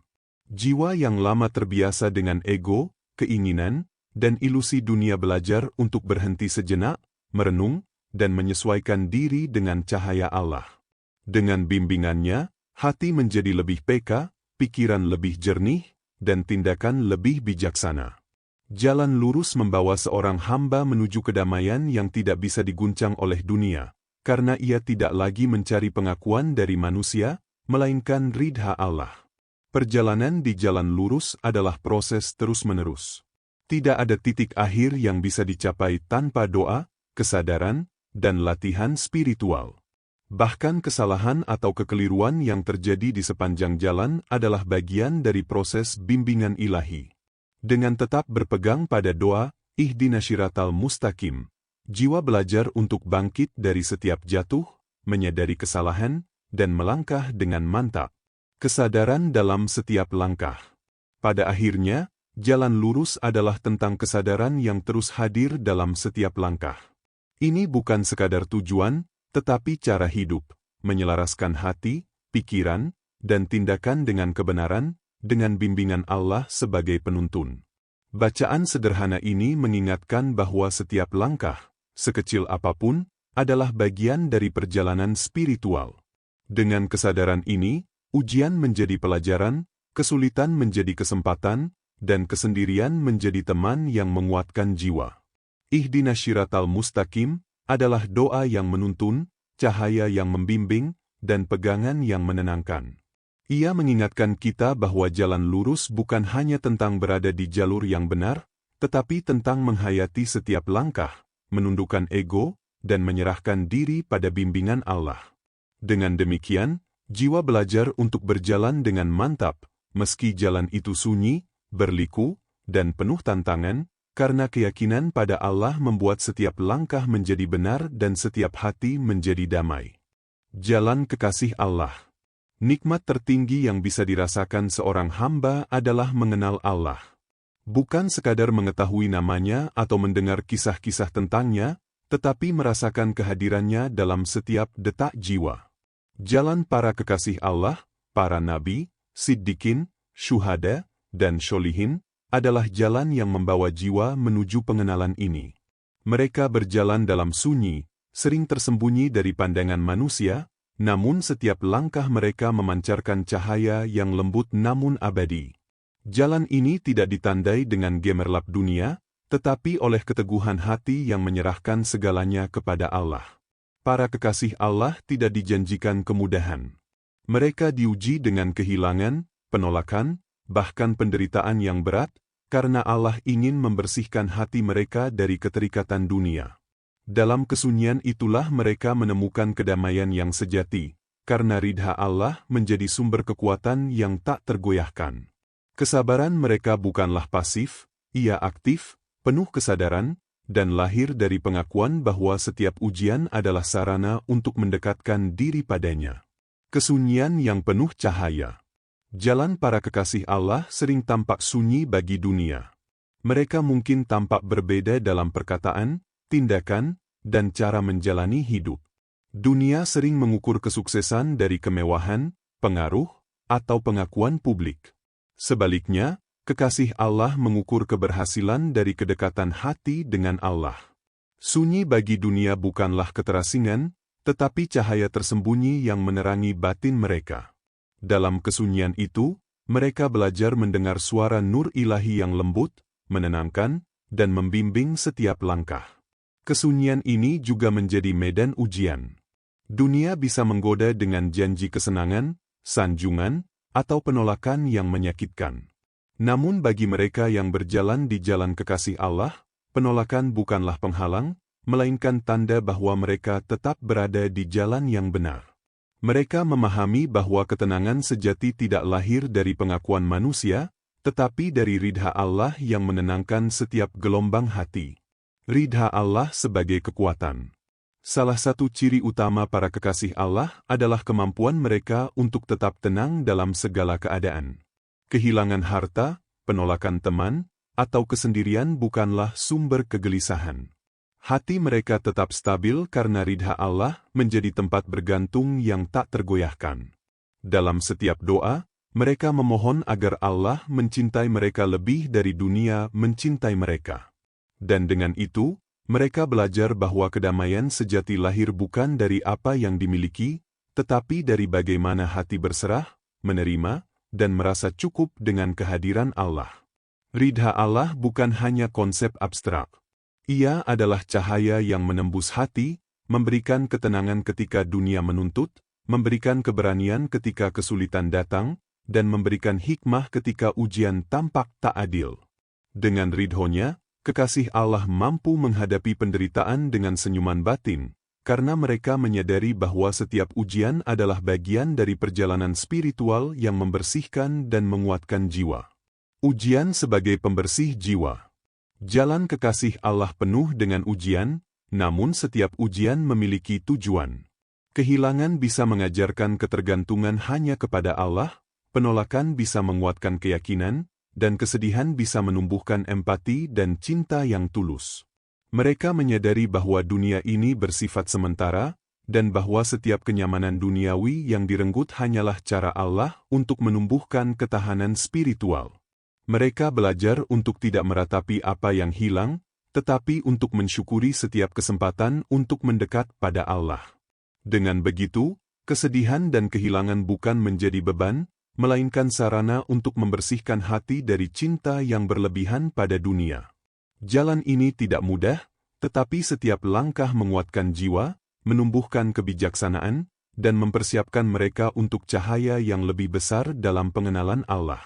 Jiwa yang lama terbiasa dengan ego, keinginan, dan ilusi dunia belajar untuk berhenti sejenak, merenung, dan menyesuaikan diri dengan cahaya Allah. Dengan bimbingannya, hati menjadi lebih peka, pikiran lebih jernih, dan tindakan lebih bijaksana. Jalan lurus membawa seorang hamba menuju kedamaian yang tidak bisa diguncang oleh dunia, karena ia tidak lagi mencari pengakuan dari manusia, melainkan ridha Allah. Perjalanan di jalan lurus adalah proses terus-menerus. Tidak ada titik akhir yang bisa dicapai tanpa doa, kesadaran, dan latihan spiritual. Bahkan kesalahan atau kekeliruan yang terjadi di sepanjang jalan adalah bagian dari proses bimbingan ilahi. Dengan tetap berpegang pada doa, Ihdinas Shiratal Mustaqim, jiwa belajar untuk bangkit dari setiap jatuh, menyadari kesalahan, dan melangkah dengan mantap. Kesadaran dalam setiap langkah. Pada akhirnya, jalan lurus adalah tentang kesadaran yang terus hadir dalam setiap langkah. Ini bukan sekadar tujuan, tetapi cara hidup, menyelaraskan hati, pikiran, dan tindakan dengan kebenaran, dengan bimbingan Allah sebagai penuntun. Bacaan sederhana ini mengingatkan bahwa setiap langkah, sekecil apapun, adalah bagian dari perjalanan spiritual. Dengan kesadaran ini, ujian menjadi pelajaran, kesulitan menjadi kesempatan, dan kesendirian menjadi teman yang menguatkan jiwa. Ihdinas Shiratal Mustaqim adalah doa yang menuntun, cahaya yang membimbing, dan pegangan yang menenangkan. Ia mengingatkan kita bahwa jalan lurus bukan hanya tentang berada di jalur yang benar, tetapi tentang menghayati setiap langkah, menundukkan ego, dan menyerahkan diri pada bimbingan Allah. Dengan demikian, jiwa belajar untuk berjalan dengan mantap, meski jalan itu sunyi, berliku, dan penuh tantangan, karena keyakinan pada Allah membuat setiap langkah menjadi benar dan setiap hati menjadi damai. Jalan kekasih Allah. Nikmat tertinggi yang bisa dirasakan seorang hamba adalah mengenal Allah. Bukan sekadar mengetahui namanya atau mendengar kisah-kisah tentangnya, tetapi merasakan kehadirannya dalam setiap detak jiwa. Jalan para kekasih Allah, para nabi, siddiqin, syuhada, dan syolihin, adalah jalan yang membawa jiwa menuju pengenalan ini. Mereka berjalan dalam sunyi, sering tersembunyi dari pandangan manusia, namun setiap langkah mereka memancarkan cahaya yang lembut namun abadi. Jalan ini tidak ditandai dengan gemerlap dunia, tetapi oleh keteguhan hati yang menyerahkan segalanya kepada Allah. Para kekasih Allah tidak dijanjikan kemudahan. Mereka diuji dengan kehilangan, penolakan, bahkan penderitaan yang berat, karena Allah ingin membersihkan hati mereka dari keterikatan dunia. Dalam kesunyian itulah mereka menemukan kedamaian yang sejati, karena ridha Allah menjadi sumber kekuatan yang tak tergoyahkan. Kesabaran mereka bukanlah pasif, ia aktif, penuh kesadaran, dan lahir dari pengakuan bahwa setiap ujian adalah sarana untuk mendekatkan diri padanya. Kesunyian yang penuh cahaya. Jalan para kekasih Allah sering tampak sunyi bagi dunia. Mereka mungkin tampak berbeda dalam perkataan, tindakan, dan cara menjalani hidup. Dunia sering mengukur kesuksesan dari kemewahan, pengaruh, atau pengakuan publik. Sebaliknya, kekasih Allah mengukur keberhasilan dari kedekatan hati dengan Allah. Sunyi bagi dunia bukanlah keterasingan, tetapi cahaya tersembunyi yang menerangi batin mereka. Dalam kesunyian itu, mereka belajar mendengar suara nur ilahi yang lembut, menenangkan, dan membimbing setiap langkah. Kesunyian ini juga menjadi medan ujian. Dunia bisa menggoda dengan janji kesenangan, sanjungan, atau penolakan yang menyakitkan. Namun bagi mereka yang berjalan di jalan kekasih Allah, penolakan bukanlah penghalang, melainkan tanda bahwa mereka tetap berada di jalan yang benar. Mereka memahami bahwa ketenangan sejati tidak lahir dari pengakuan manusia, tetapi dari ridha Allah yang menenangkan setiap gelombang hati. Ridha Allah sebagai kekuatan. Salah satu ciri utama para kekasih Allah adalah kemampuan mereka untuk tetap tenang dalam segala keadaan. Kehilangan harta, penolakan teman, atau kesendirian bukanlah sumber kegelisahan. Hati mereka tetap stabil karena ridha Allah menjadi tempat bergantung yang tak tergoyahkan. Dalam setiap doa, Mereka memohon agar Allah mencintai mereka lebih dari dunia mencintai mereka. Dan dengan itu, mereka belajar bahwa kedamaian sejati lahir bukan dari apa yang dimiliki, tetapi dari bagaimana hati berserah, menerima, dan merasa cukup dengan kehadiran Allah. Ridha Allah bukan hanya konsep abstrak. Ia adalah cahaya yang menembus hati, memberikan ketenangan ketika dunia menuntut, memberikan keberanian ketika kesulitan datang, dan memberikan hikmah ketika ujian tampak tak adil. Dengan ridhonya, kekasih Allah mampu menghadapi penderitaan dengan senyuman batin, karena mereka menyadari bahwa setiap ujian adalah bagian dari perjalanan spiritual yang membersihkan dan menguatkan jiwa. Ujian sebagai pembersih jiwa. Jalan kekasih Allah penuh dengan ujian, namun setiap ujian memiliki tujuan. Kehilangan bisa mengajarkan ketergantungan hanya kepada Allah, penolakan bisa menguatkan keyakinan, dan kesedihan bisa menumbuhkan empati dan cinta yang tulus. Mereka menyadari bahwa dunia ini bersifat sementara, dan bahwa setiap kenyamanan duniawi yang direnggut hanyalah cara Allah untuk menumbuhkan ketahanan spiritual. Mereka belajar untuk tidak meratapi apa yang hilang, tetapi untuk mensyukuri setiap kesempatan untuk mendekat pada Allah. Dengan begitu, kesedihan dan kehilangan bukan menjadi beban, melainkan sarana untuk membersihkan hati dari cinta yang berlebihan pada dunia. Jalan ini tidak mudah, tetapi setiap langkah menguatkan jiwa, menumbuhkan kebijaksanaan, dan mempersiapkan mereka untuk cahaya yang lebih besar dalam pengenalan Allah.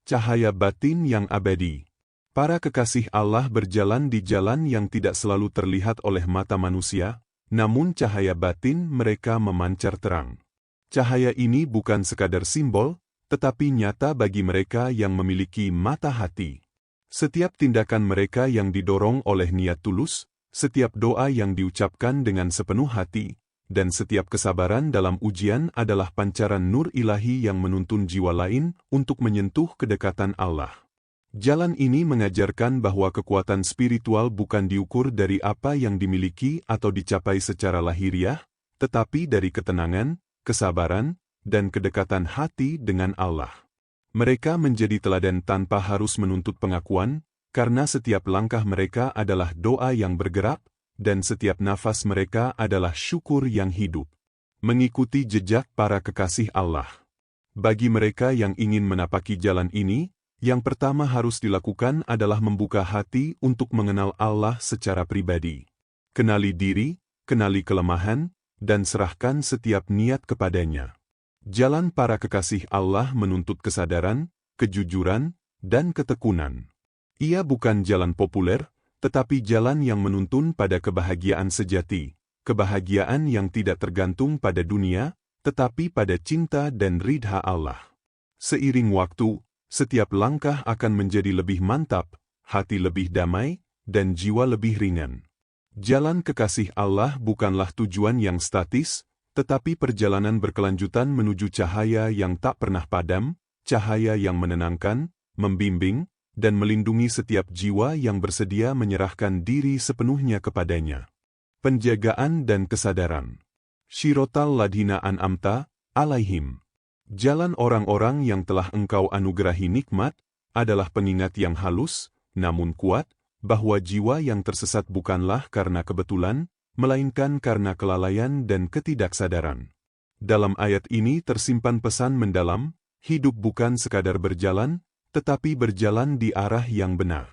Cahaya batin yang abadi. Para kekasih Allah berjalan di jalan yang tidak selalu terlihat oleh mata manusia, namun cahaya batin mereka memancar terang. Cahaya ini bukan sekadar simbol, tetapi nyata bagi mereka yang memiliki mata hati. Setiap tindakan mereka yang didorong oleh niat tulus, setiap doa yang diucapkan dengan sepenuh hati, dan setiap kesabaran dalam ujian adalah pancaran nur ilahi yang menuntun jiwa lain untuk menyentuh kedekatan Allah. Jalan ini mengajarkan bahwa kekuatan spiritual bukan diukur dari apa yang dimiliki atau dicapai secara lahiriah, tetapi dari ketenangan, kesabaran, dan kedekatan hati dengan Allah. Mereka menjadi teladan tanpa harus menuntut pengakuan, karena setiap langkah mereka adalah doa yang bergerak, dan setiap nafas mereka adalah syukur yang hidup. Mengikuti jejak para kekasih Allah. Bagi mereka yang ingin menapaki jalan ini, yang pertama harus dilakukan adalah membuka hati untuk mengenal Allah secara pribadi. Kenali diri, kenali kelemahan, dan serahkan setiap niat kepadanya. Jalan para kekasih Allah menuntut kesadaran, kejujuran, dan ketekunan. Ia bukan jalan populer, tetapi jalan yang menuntun pada kebahagiaan sejati, kebahagiaan yang tidak tergantung pada dunia, tetapi pada cinta dan ridha Allah. Seiring waktu, setiap langkah akan menjadi lebih mantap, hati lebih damai, dan jiwa lebih ringan. Jalan kekasih Allah bukanlah tujuan yang statis, tetapi perjalanan berkelanjutan menuju cahaya yang tak pernah padam, cahaya yang menenangkan, membimbing, dan melindungi setiap jiwa yang bersedia menyerahkan diri sepenuhnya kepadanya. Penjagaan dan kesadaran. Syiratal ladhina an'amta alaihim. Jalan orang-orang yang telah Engkau anugerahi nikmat, adalah pengingat yang halus, namun kuat, bahwa jiwa yang tersesat bukanlah karena kebetulan, melainkan karena kelalaian dan ketidaksadaran. Dalam ayat ini tersimpan pesan mendalam, hidup bukan sekadar berjalan, tetapi berjalan di arah yang benar.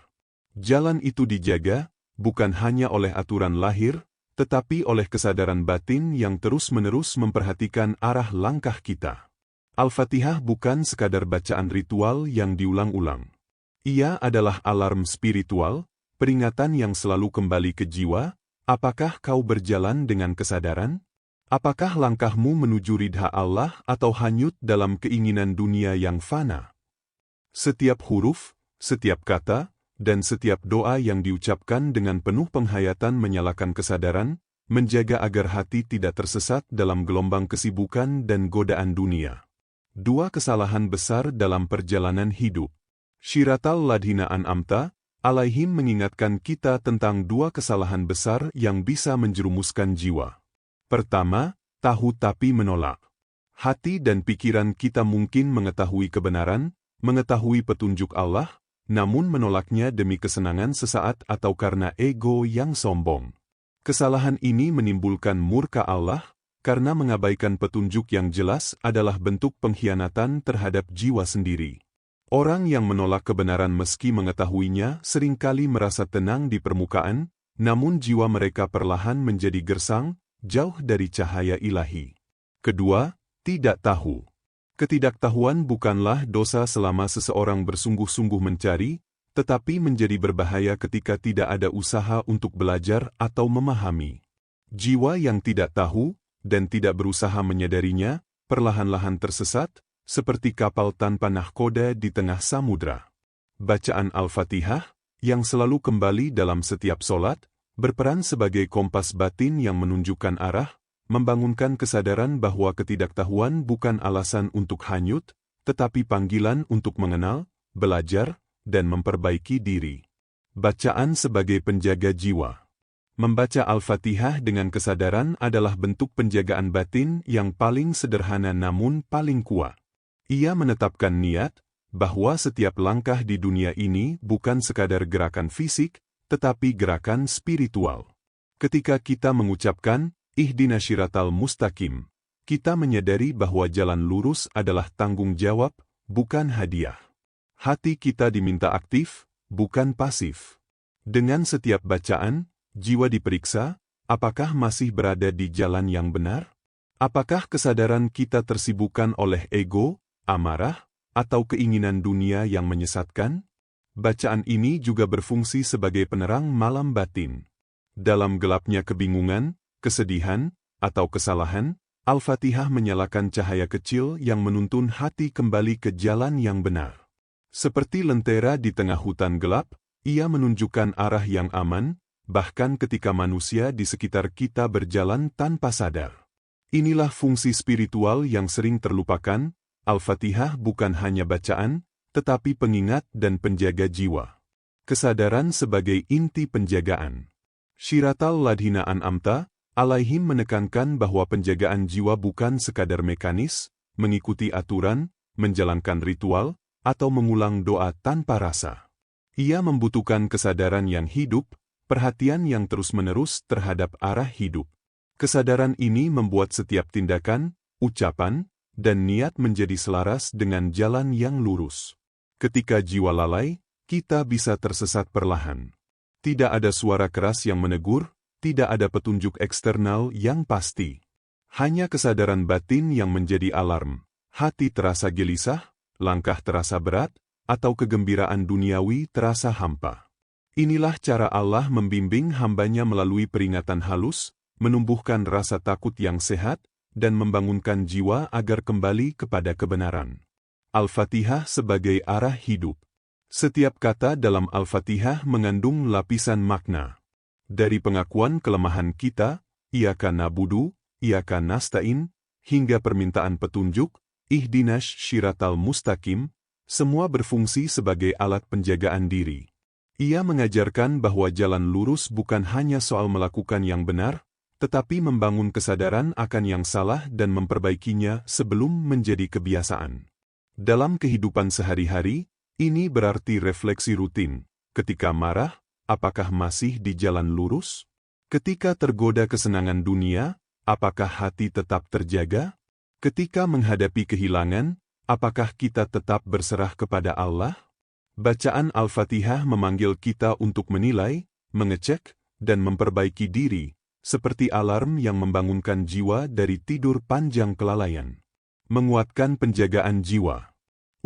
Jalan itu dijaga, bukan hanya oleh aturan lahir, tetapi oleh kesadaran batin yang terus-menerus memperhatikan arah langkah kita. Al-Fatihah bukan sekadar bacaan ritual yang diulang-ulang. Ia adalah alarm spiritual, peringatan yang selalu kembali ke jiwa. Apakah kau berjalan dengan kesadaran? Apakah langkahmu menuju ridha Allah atau hanyut dalam keinginan dunia yang fana? Setiap huruf, setiap kata, dan setiap doa yang diucapkan dengan penuh penghayatan menyalakan kesadaran, menjaga agar hati tidak tersesat dalam gelombang kesibukan dan godaan dunia. Dua kesalahan besar dalam perjalanan hidup. Syiratal ladhina an'amta alaihim mengingatkan kita tentang dua kesalahan besar yang bisa menjerumuskan jiwa. Pertama, tahu tapi menolak. Hati dan pikiran kita mungkin mengetahui kebenaran, mengetahui petunjuk Allah, namun menolaknya demi kesenangan sesaat atau karena ego yang sombong. Kesalahan ini menimbulkan murka Allah, karena mengabaikan petunjuk yang jelas adalah bentuk pengkhianatan terhadap jiwa sendiri. Orang yang menolak kebenaran meski mengetahuinya seringkali merasa tenang di permukaan, namun jiwa mereka perlahan menjadi gersang, jauh dari cahaya ilahi. Kedua, tidak tahu. Ketidaktahuan bukanlah dosa selama seseorang bersungguh-sungguh mencari, tetapi menjadi berbahaya ketika tidak ada usaha untuk belajar atau memahami. Jiwa yang tidak tahu, dan tidak berusaha menyadarinya, perlahan-lahan tersesat, seperti kapal tanpa nahkoda di tengah samudra. Bacaan Al-Fatihah, yang selalu kembali dalam setiap solat, berperan sebagai kompas batin yang menunjukkan arah, membangunkan kesadaran bahwa ketidaktahuan bukan alasan untuk hanyut, tetapi panggilan untuk mengenal, belajar, dan memperbaiki diri. Bacaan sebagai penjaga jiwa. Membaca Al-Fatihah dengan kesadaran adalah bentuk penjagaan batin yang paling sederhana namun paling kuat. Ia menetapkan niat, bahwa setiap langkah di dunia ini bukan sekadar gerakan fisik, tetapi gerakan spiritual. Ketika kita mengucapkan, Ihdinas Shiratal Mustaqim, kita menyadari bahwa jalan lurus adalah tanggung jawab, bukan hadiah. Hati kita diminta aktif, bukan pasif. Dengan setiap bacaan, jiwa diperiksa, apakah masih berada di jalan yang benar? Apakah kesadaran kita tersibukkan oleh ego, amarah, atau keinginan dunia yang menyesatkan? Bacaan ini juga berfungsi sebagai penerang malam batin. Dalam gelapnya kebingungan, kesedihan, atau kesalahan, Al-Fatihah menyalakan cahaya kecil yang menuntun hati kembali ke jalan yang benar. Seperti lentera di tengah hutan gelap, ia menunjukkan arah yang aman, bahkan ketika manusia di sekitar kita berjalan tanpa sadar. Inilah fungsi spiritual yang sering terlupakan. Al-Fatihah bukan hanya bacaan, tetapi pengingat dan penjaga jiwa. Kesadaran sebagai inti penjagaan. Shiratal Ladhina An'amta Alaihim menekankan bahwa penjagaan jiwa bukan sekadar mekanis, mengikuti aturan, menjalankan ritual, atau mengulang doa tanpa rasa. Ia membutuhkan kesadaran yang hidup, perhatian yang terus-menerus terhadap arah hidup. Kesadaran ini membuat setiap tindakan, ucapan, dan niat menjadi selaras dengan jalan yang lurus. Ketika jiwa lalai, kita bisa tersesat perlahan. Tidak ada suara keras yang menegur, tidak ada petunjuk eksternal yang pasti. Hanya kesadaran batin yang menjadi alarm. Hati terasa gelisah, langkah terasa berat, atau kegembiraan duniawi terasa hampa. Inilah cara Allah membimbing hambanya melalui peringatan halus, menumbuhkan rasa takut yang sehat, dan membangunkan jiwa agar kembali kepada kebenaran. Al-Fatihah sebagai arah hidup. Setiap kata dalam Al-Fatihah mengandung lapisan makna. Dari pengakuan kelemahan kita, Iyyaka na'budu, Iyyaka nasta'in, hingga permintaan petunjuk, Ihdinas Shiratal Mustaqim, semua berfungsi sebagai alat penjagaan diri. Ia mengajarkan bahwa jalan lurus bukan hanya soal melakukan yang benar, tetapi membangun kesadaran akan yang salah dan memperbaikinya sebelum menjadi kebiasaan. Dalam kehidupan sehari-hari, ini berarti refleksi rutin. Ketika marah, apakah masih di jalan lurus? Ketika tergoda kesenangan dunia, apakah hati tetap terjaga? Ketika menghadapi kehilangan, apakah kita tetap berserah kepada Allah? Bacaan Al-Fatihah memanggil kita untuk menilai, mengecek, dan memperbaiki diri, seperti alarm yang membangunkan jiwa dari tidur panjang kelalaian. Menguatkan penjagaan jiwa.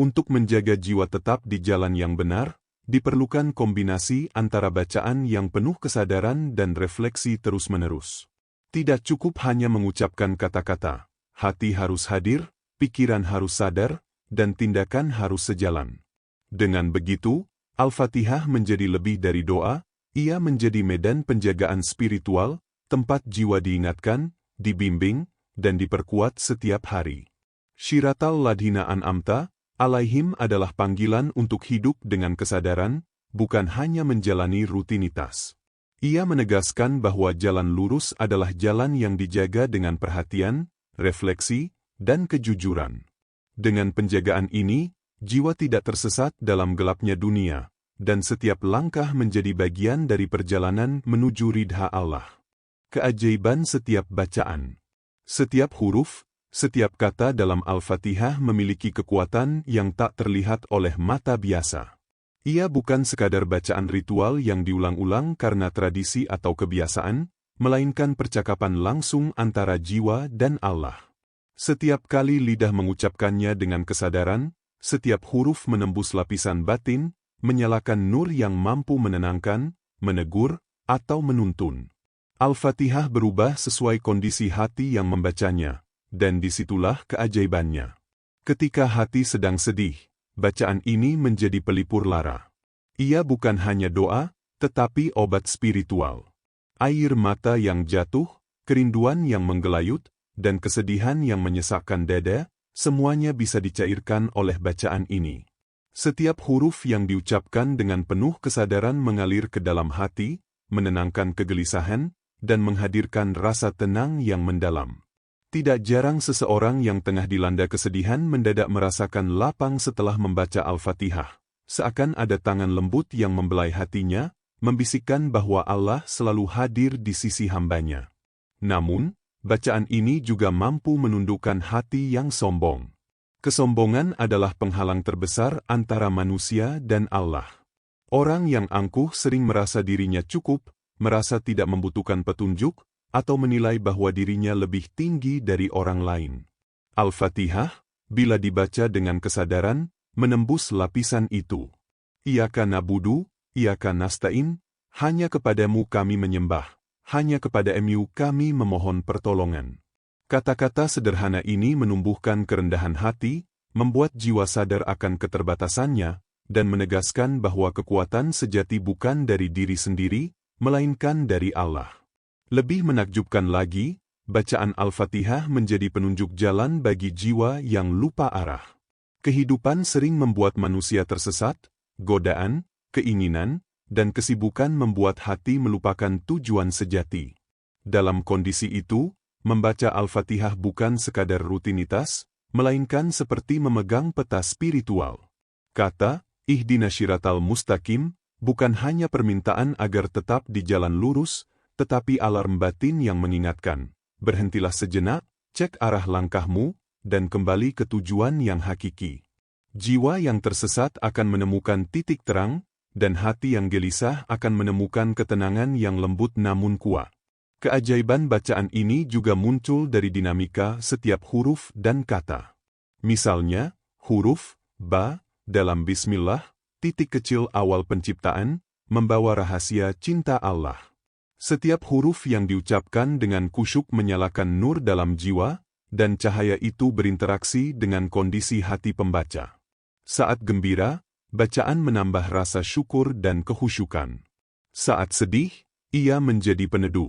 Untuk menjaga jiwa tetap di jalan yang benar, diperlukan kombinasi antara bacaan yang penuh kesadaran dan refleksi terus-menerus. Tidak cukup hanya mengucapkan kata-kata. Hati harus hadir, pikiran harus sadar, dan tindakan harus sejalan. Dengan begitu, Al-Fatihah menjadi lebih dari doa, ia menjadi medan penjagaan spiritual, tempat jiwa diingatkan, dibimbing, dan diperkuat setiap hari. Shiratal Ladhina An'amta Alaihim adalah panggilan untuk hidup dengan kesadaran, bukan hanya menjalani rutinitas. Ia menegaskan bahwa jalan lurus adalah jalan yang dijaga dengan perhatian, refleksi, dan kejujuran. Dengan penjagaan ini, jiwa tidak tersesat dalam gelapnya dunia, dan setiap langkah menjadi bagian dari perjalanan menuju ridha Allah. Keajaiban setiap bacaan. Setiap huruf, setiap kata dalam Al-Fatihah memiliki kekuatan yang tak terlihat oleh mata biasa. Ia bukan sekadar bacaan ritual yang diulang-ulang karena tradisi atau kebiasaan, melainkan percakapan langsung antara jiwa dan Allah. Setiap kali lidah mengucapkannya dengan kesadaran, setiap huruf menembus lapisan batin, menyalakan nur yang mampu menenangkan, menegur, atau menuntun. Al-Fatihah berubah sesuai kondisi hati yang membacanya, dan disitulah keajaibannya. Ketika hati sedang sedih, bacaan ini menjadi pelipur lara. Ia bukan hanya doa, tetapi obat spiritual. Air mata yang jatuh, kerinduan yang menggelayut, dan kesedihan yang menyesakkan dada, semuanya bisa dicairkan oleh bacaan ini. Setiap huruf yang diucapkan dengan penuh kesadaran mengalir ke dalam hati, menenangkan kegelisahan, dan menghadirkan rasa tenang yang mendalam. Tidak jarang seseorang yang tengah dilanda kesedihan mendadak merasakan lapang setelah membaca Al-Fatihah. Seakan ada tangan lembut yang membelai hatinya, membisikkan bahwa Allah selalu hadir di sisi hambanya. Namun, bacaan ini juga mampu menundukkan hati yang sombong. Kesombongan adalah penghalang terbesar antara manusia dan Allah. Orang yang angkuh sering merasa dirinya cukup, merasa tidak membutuhkan petunjuk, atau menilai bahwa dirinya lebih tinggi dari orang lain. Al-Fatihah, bila dibaca dengan kesadaran, menembus lapisan itu. Iyyaka na'budu, iyyaka nasta'in, hanya kepadamu kami menyembah, hanya kepada-Mu kami memohon pertolongan. Kata-kata sederhana ini menumbuhkan kerendahan hati, membuat jiwa sadar akan keterbatasannya, dan menegaskan bahwa kekuatan sejati bukan dari diri sendiri, melainkan dari Allah. Lebih menakjubkan lagi, bacaan Al-Fatihah menjadi penunjuk jalan bagi jiwa yang lupa arah. Kehidupan sering membuat manusia tersesat, godaan, keinginan, dan kesibukan membuat hati melupakan tujuan sejati. Dalam kondisi itu, membaca Al-Fatihah bukan sekadar rutinitas, melainkan seperti memegang peta spiritual. Kata, Ihdinas Shiratal Mustaqim, bukan hanya permintaan agar tetap di jalan lurus, tetapi alarm batin yang mengingatkan, berhentilah sejenak, cek arah langkahmu, dan kembali ke tujuan yang hakiki. Jiwa yang tersesat akan menemukan titik terang, dan hati yang gelisah akan menemukan ketenangan yang lembut namun kuat. Keajaiban bacaan ini juga muncul dari dinamika setiap huruf dan kata. Misalnya, huruf ba dalam Bismillah, titik kecil awal penciptaan, membawa rahasia cinta Allah. Setiap huruf yang diucapkan dengan khusyuk menyalakan nur dalam jiwa, dan cahaya itu berinteraksi dengan kondisi hati pembaca. Saat gembira, bacaan menambah rasa syukur dan kehusyukan. Saat sedih, ia menjadi peneduh.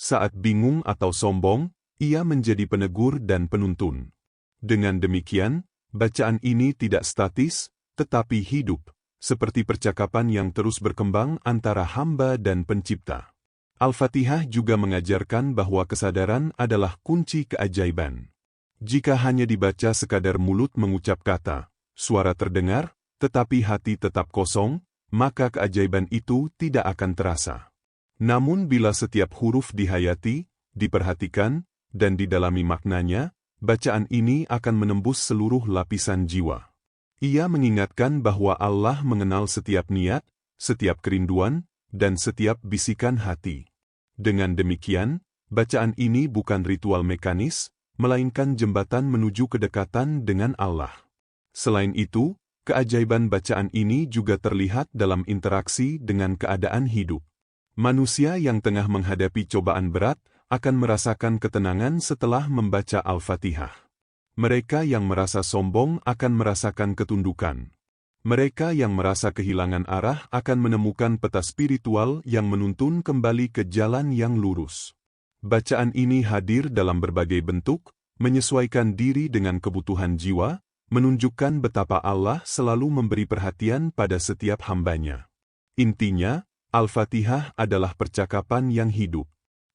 Saat bingung atau sombong, ia menjadi penegur dan penuntun. Dengan demikian, bacaan ini tidak statis, tetapi hidup, seperti percakapan yang terus berkembang antara hamba dan pencipta. Al-Fatihah juga mengajarkan bahwa kesadaran adalah kunci keajaiban. Jika hanya dibaca sekadar mulut mengucap kata, suara terdengar, tetapi hati tetap kosong, maka keajaiban itu tidak akan terasa. Namun bila setiap huruf dihayati, diperhatikan, dan didalami maknanya, bacaan ini akan menembus seluruh lapisan jiwa. Ia mengingatkan bahwa Allah mengenal setiap niat, setiap kerinduan, dan setiap bisikan hati. Dengan demikian, bacaan ini bukan ritual mekanis, melainkan jembatan menuju kedekatan dengan Allah. Selain itu, keajaiban bacaan ini juga terlihat dalam interaksi dengan keadaan hidup. Manusia yang tengah menghadapi cobaan berat akan merasakan ketenangan setelah membaca Al-Fatihah. Mereka yang merasa sombong akan merasakan ketundukan. Mereka yang merasa kehilangan arah akan menemukan peta spiritual yang menuntun kembali ke jalan yang lurus. Bacaan ini hadir dalam berbagai bentuk, menyesuaikan diri dengan kebutuhan jiwa, menunjukkan betapa Allah selalu memberi perhatian pada setiap hambanya. Intinya, Al-Fatihah adalah percakapan yang hidup.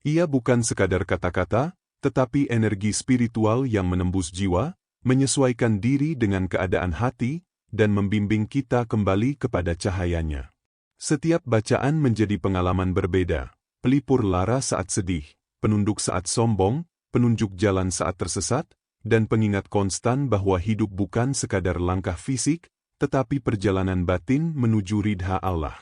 Ia bukan sekadar kata-kata, tetapi energi spiritual yang menembus jiwa, menyesuaikan diri dengan keadaan hati, dan membimbing kita kembali kepada cahayanya. Setiap bacaan menjadi pengalaman berbeda, pelipur lara saat sedih, penunduk saat sombong, penunjuk jalan saat tersesat, dan pengingat konstan bahwa hidup bukan sekadar langkah fisik, tetapi perjalanan batin menuju ridha Allah.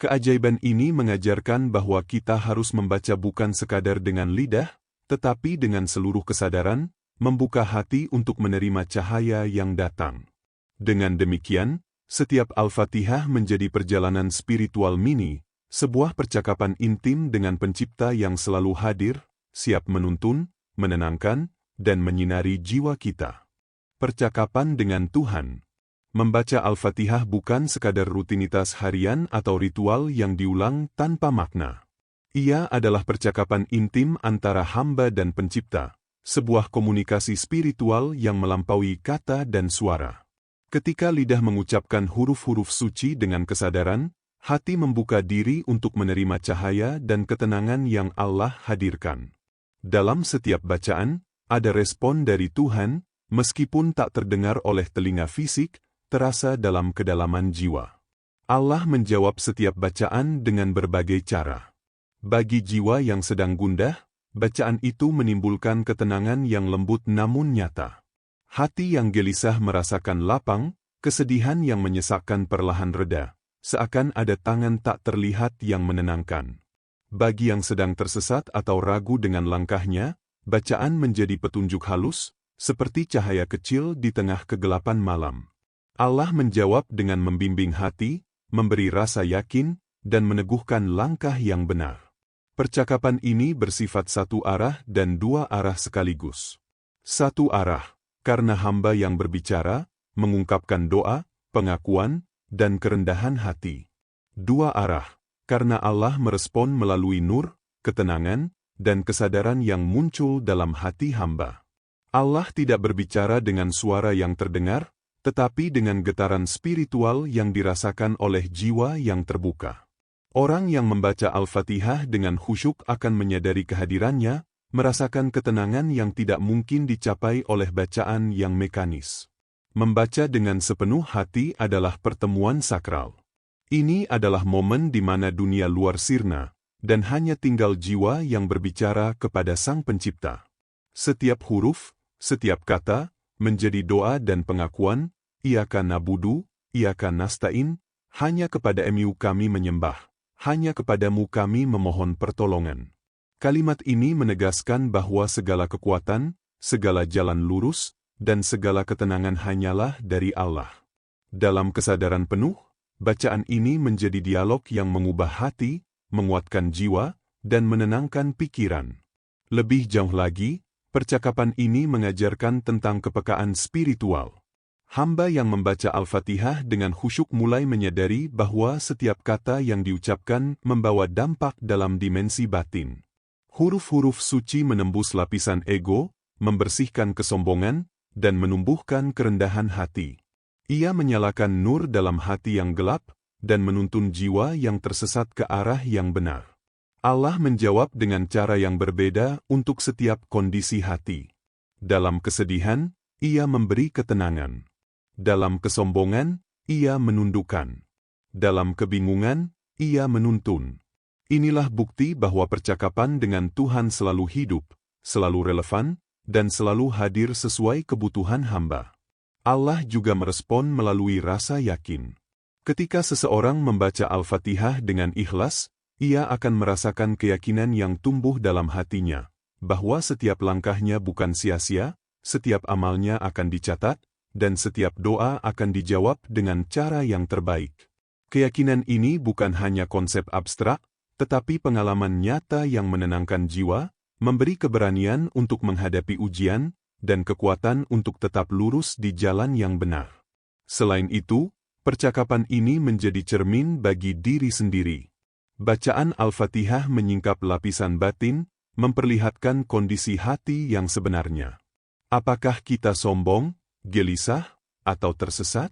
Keajaiban ini mengajarkan bahwa kita harus membaca bukan sekadar dengan lidah, tetapi dengan seluruh kesadaran, membuka hati untuk menerima cahaya yang datang. Dengan demikian, setiap Al-Fatihah menjadi perjalanan spiritual mini, sebuah percakapan intim dengan Pencipta yang selalu hadir, siap menuntun, menenangkan, dan menyinari jiwa kita. Percakapan dengan Tuhan. Membaca Al-Fatihah bukan sekadar rutinitas harian atau ritual yang diulang tanpa makna. Ia adalah percakapan intim antara hamba dan Pencipta, sebuah komunikasi spiritual yang melampaui kata dan suara. Ketika lidah mengucapkan huruf-huruf suci dengan kesadaran, hati membuka diri untuk menerima cahaya dan ketenangan yang Allah hadirkan. Dalam setiap bacaan, ada respon dari Tuhan, meskipun tak terdengar oleh telinga fisik, terasa dalam kedalaman jiwa. Allah menjawab setiap bacaan dengan berbagai cara. Bagi jiwa yang sedang gundah, bacaan itu menimbulkan ketenangan yang lembut namun nyata. Hati yang gelisah merasakan lapang, kesedihan yang menyesakkan perlahan reda, seakan ada tangan tak terlihat yang menenangkan. Bagi yang sedang tersesat atau ragu dengan langkahnya, bacaan menjadi petunjuk halus, seperti cahaya kecil di tengah kegelapan malam. Allah menjawab dengan membimbing hati, memberi rasa yakin, dan meneguhkan langkah yang benar. Percakapan ini bersifat satu arah dan dua arah sekaligus. Satu arah, karena hamba yang berbicara, mengungkapkan doa, pengakuan, dan kerendahan hati. Dua arah, karena Allah merespon melalui nur, ketenangan, dan kesadaran yang muncul dalam hati hamba. Allah tidak berbicara dengan suara yang terdengar, tetapi dengan getaran spiritual yang dirasakan oleh jiwa yang terbuka. Orang yang membaca Al-Fatihah dengan khusyuk akan menyadari kehadirannya, merasakan ketenangan yang tidak mungkin dicapai oleh bacaan yang mekanis. Membaca dengan sepenuh hati adalah pertemuan sakral. Ini adalah momen di mana dunia luar sirna, dan hanya tinggal jiwa yang berbicara kepada Sang Pencipta. Setiap huruf, setiap kata, menjadi doa dan pengakuan, Iyyaka na'budu, Iyyaka nasta'in, hanya kepada-Mu kami menyembah. Hanya kepadamu kami memohon pertolongan. Kalimat ini menegaskan bahwa segala kekuatan, segala jalan lurus, dan segala ketenangan hanyalah dari Allah. Dalam kesadaran penuh, bacaan ini menjadi dialog yang mengubah hati, menguatkan jiwa, dan menenangkan pikiran. Lebih jauh lagi, percakapan ini mengajarkan tentang kepekaan spiritual. Hamba yang membaca Al-Fatihah dengan khusyuk mulai menyadari bahwa setiap kata yang diucapkan membawa dampak dalam dimensi batin. Huruf-huruf suci menembus lapisan ego, membersihkan kesombongan, dan menumbuhkan kerendahan hati. Ia menyalakan nur dalam hati yang gelap, dan menuntun jiwa yang tersesat ke arah yang benar. Allah menjawab dengan cara yang berbeda untuk setiap kondisi hati. Dalam kesedihan, Ia memberi ketenangan. Dalam kesombongan, Ia menundukkan. Dalam kebingungan, Ia menuntun. Inilah bukti bahwa percakapan dengan Tuhan selalu hidup, selalu relevan, dan selalu hadir sesuai kebutuhan hamba. Allah juga merespon melalui rasa yakin. Ketika seseorang membaca Al-Fatihah dengan ikhlas, ia akan merasakan keyakinan yang tumbuh dalam hatinya, bahwa setiap langkahnya bukan sia-sia, setiap amalnya akan dicatat, dan setiap doa akan dijawab dengan cara yang terbaik. Keyakinan ini bukan hanya konsep abstrak, tetapi pengalaman nyata yang menenangkan jiwa, memberi keberanian untuk menghadapi ujian, dan kekuatan untuk tetap lurus di jalan yang benar. Selain itu, percakapan ini menjadi cermin bagi diri sendiri. Bacaan Al-Fatihah menyingkap lapisan batin, memperlihatkan kondisi hati yang sebenarnya. Apakah kita sombong, gelisah, atau tersesat?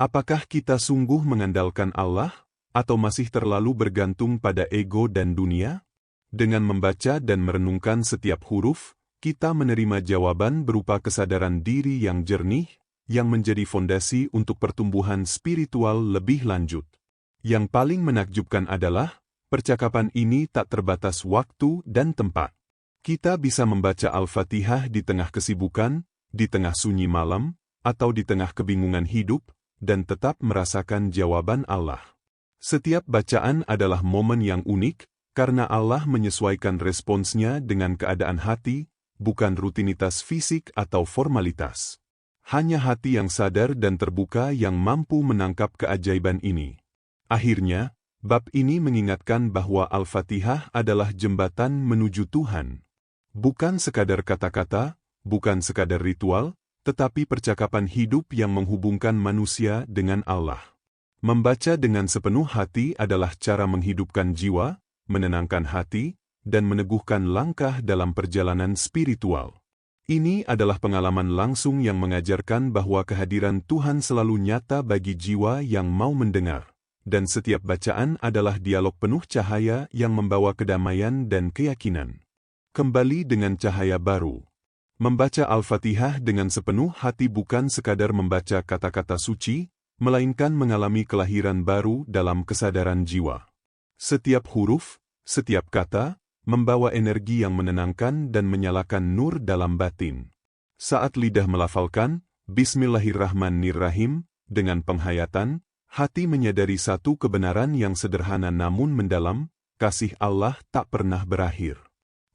Apakah kita sungguh mengandalkan Allah, atau masih terlalu bergantung pada ego dan dunia? Dengan membaca dan merenungkan setiap huruf, kita menerima jawaban berupa kesadaran diri yang jernih, yang menjadi fondasi untuk pertumbuhan spiritual lebih lanjut. Yang paling menakjubkan adalah, percakapan ini tak terbatas waktu dan tempat. Kita bisa membaca Al-Fatihah di tengah kesibukan, di tengah sunyi malam, atau di tengah kebingungan hidup, dan tetap merasakan jawaban Allah. Setiap bacaan adalah momen yang unik, karena Allah menyesuaikan responsnya dengan keadaan hati, bukan rutinitas fisik atau formalitas. Hanya hati yang sadar dan terbuka yang mampu menangkap keajaiban ini. Akhirnya, bab ini mengingatkan bahwa Al-Fatihah adalah jembatan menuju Tuhan. Bukan sekadar kata-kata, bukan sekadar ritual, tetapi percakapan hidup yang menghubungkan manusia dengan Allah. Membaca dengan sepenuh hati adalah cara menghidupkan jiwa, menenangkan hati, dan meneguhkan langkah dalam perjalanan spiritual. Ini adalah pengalaman langsung yang mengajarkan bahwa kehadiran Tuhan selalu nyata bagi jiwa yang mau mendengar, dan setiap bacaan adalah dialog penuh cahaya yang membawa kedamaian dan keyakinan. Kembali dengan cahaya baru. Membaca Al-Fatihah dengan sepenuh hati bukan sekadar membaca kata-kata suci, melainkan mengalami kelahiran baru dalam kesadaran jiwa. Setiap huruf, setiap kata, membawa energi yang menenangkan dan menyalakan nur dalam batin. Saat lidah melafalkan, Bismillahirrahmanirrahim, dengan penghayatan, hati menyadari satu kebenaran yang sederhana namun mendalam, kasih Allah tak pernah berakhir.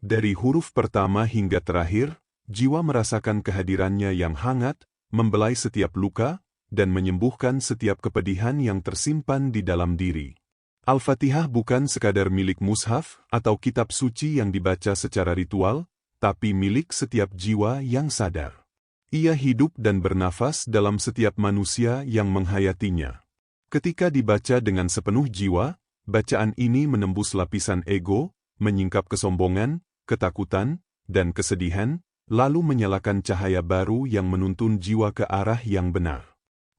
Dari huruf pertama hingga terakhir, jiwa merasakan kehadirannya yang hangat, membelai setiap luka, dan menyembuhkan setiap kepedihan yang tersimpan di dalam diri. Al-Fatihah bukan sekadar milik mushaf atau kitab suci yang dibaca secara ritual, tapi milik setiap jiwa yang sadar. Ia hidup dan bernafas dalam setiap manusia yang menghayatinya. Ketika dibaca dengan sepenuh jiwa, bacaan ini menembus lapisan ego, menyingkap kesombongan, ketakutan, dan kesedihan, lalu menyalakan cahaya baru yang menuntun jiwa ke arah yang benar.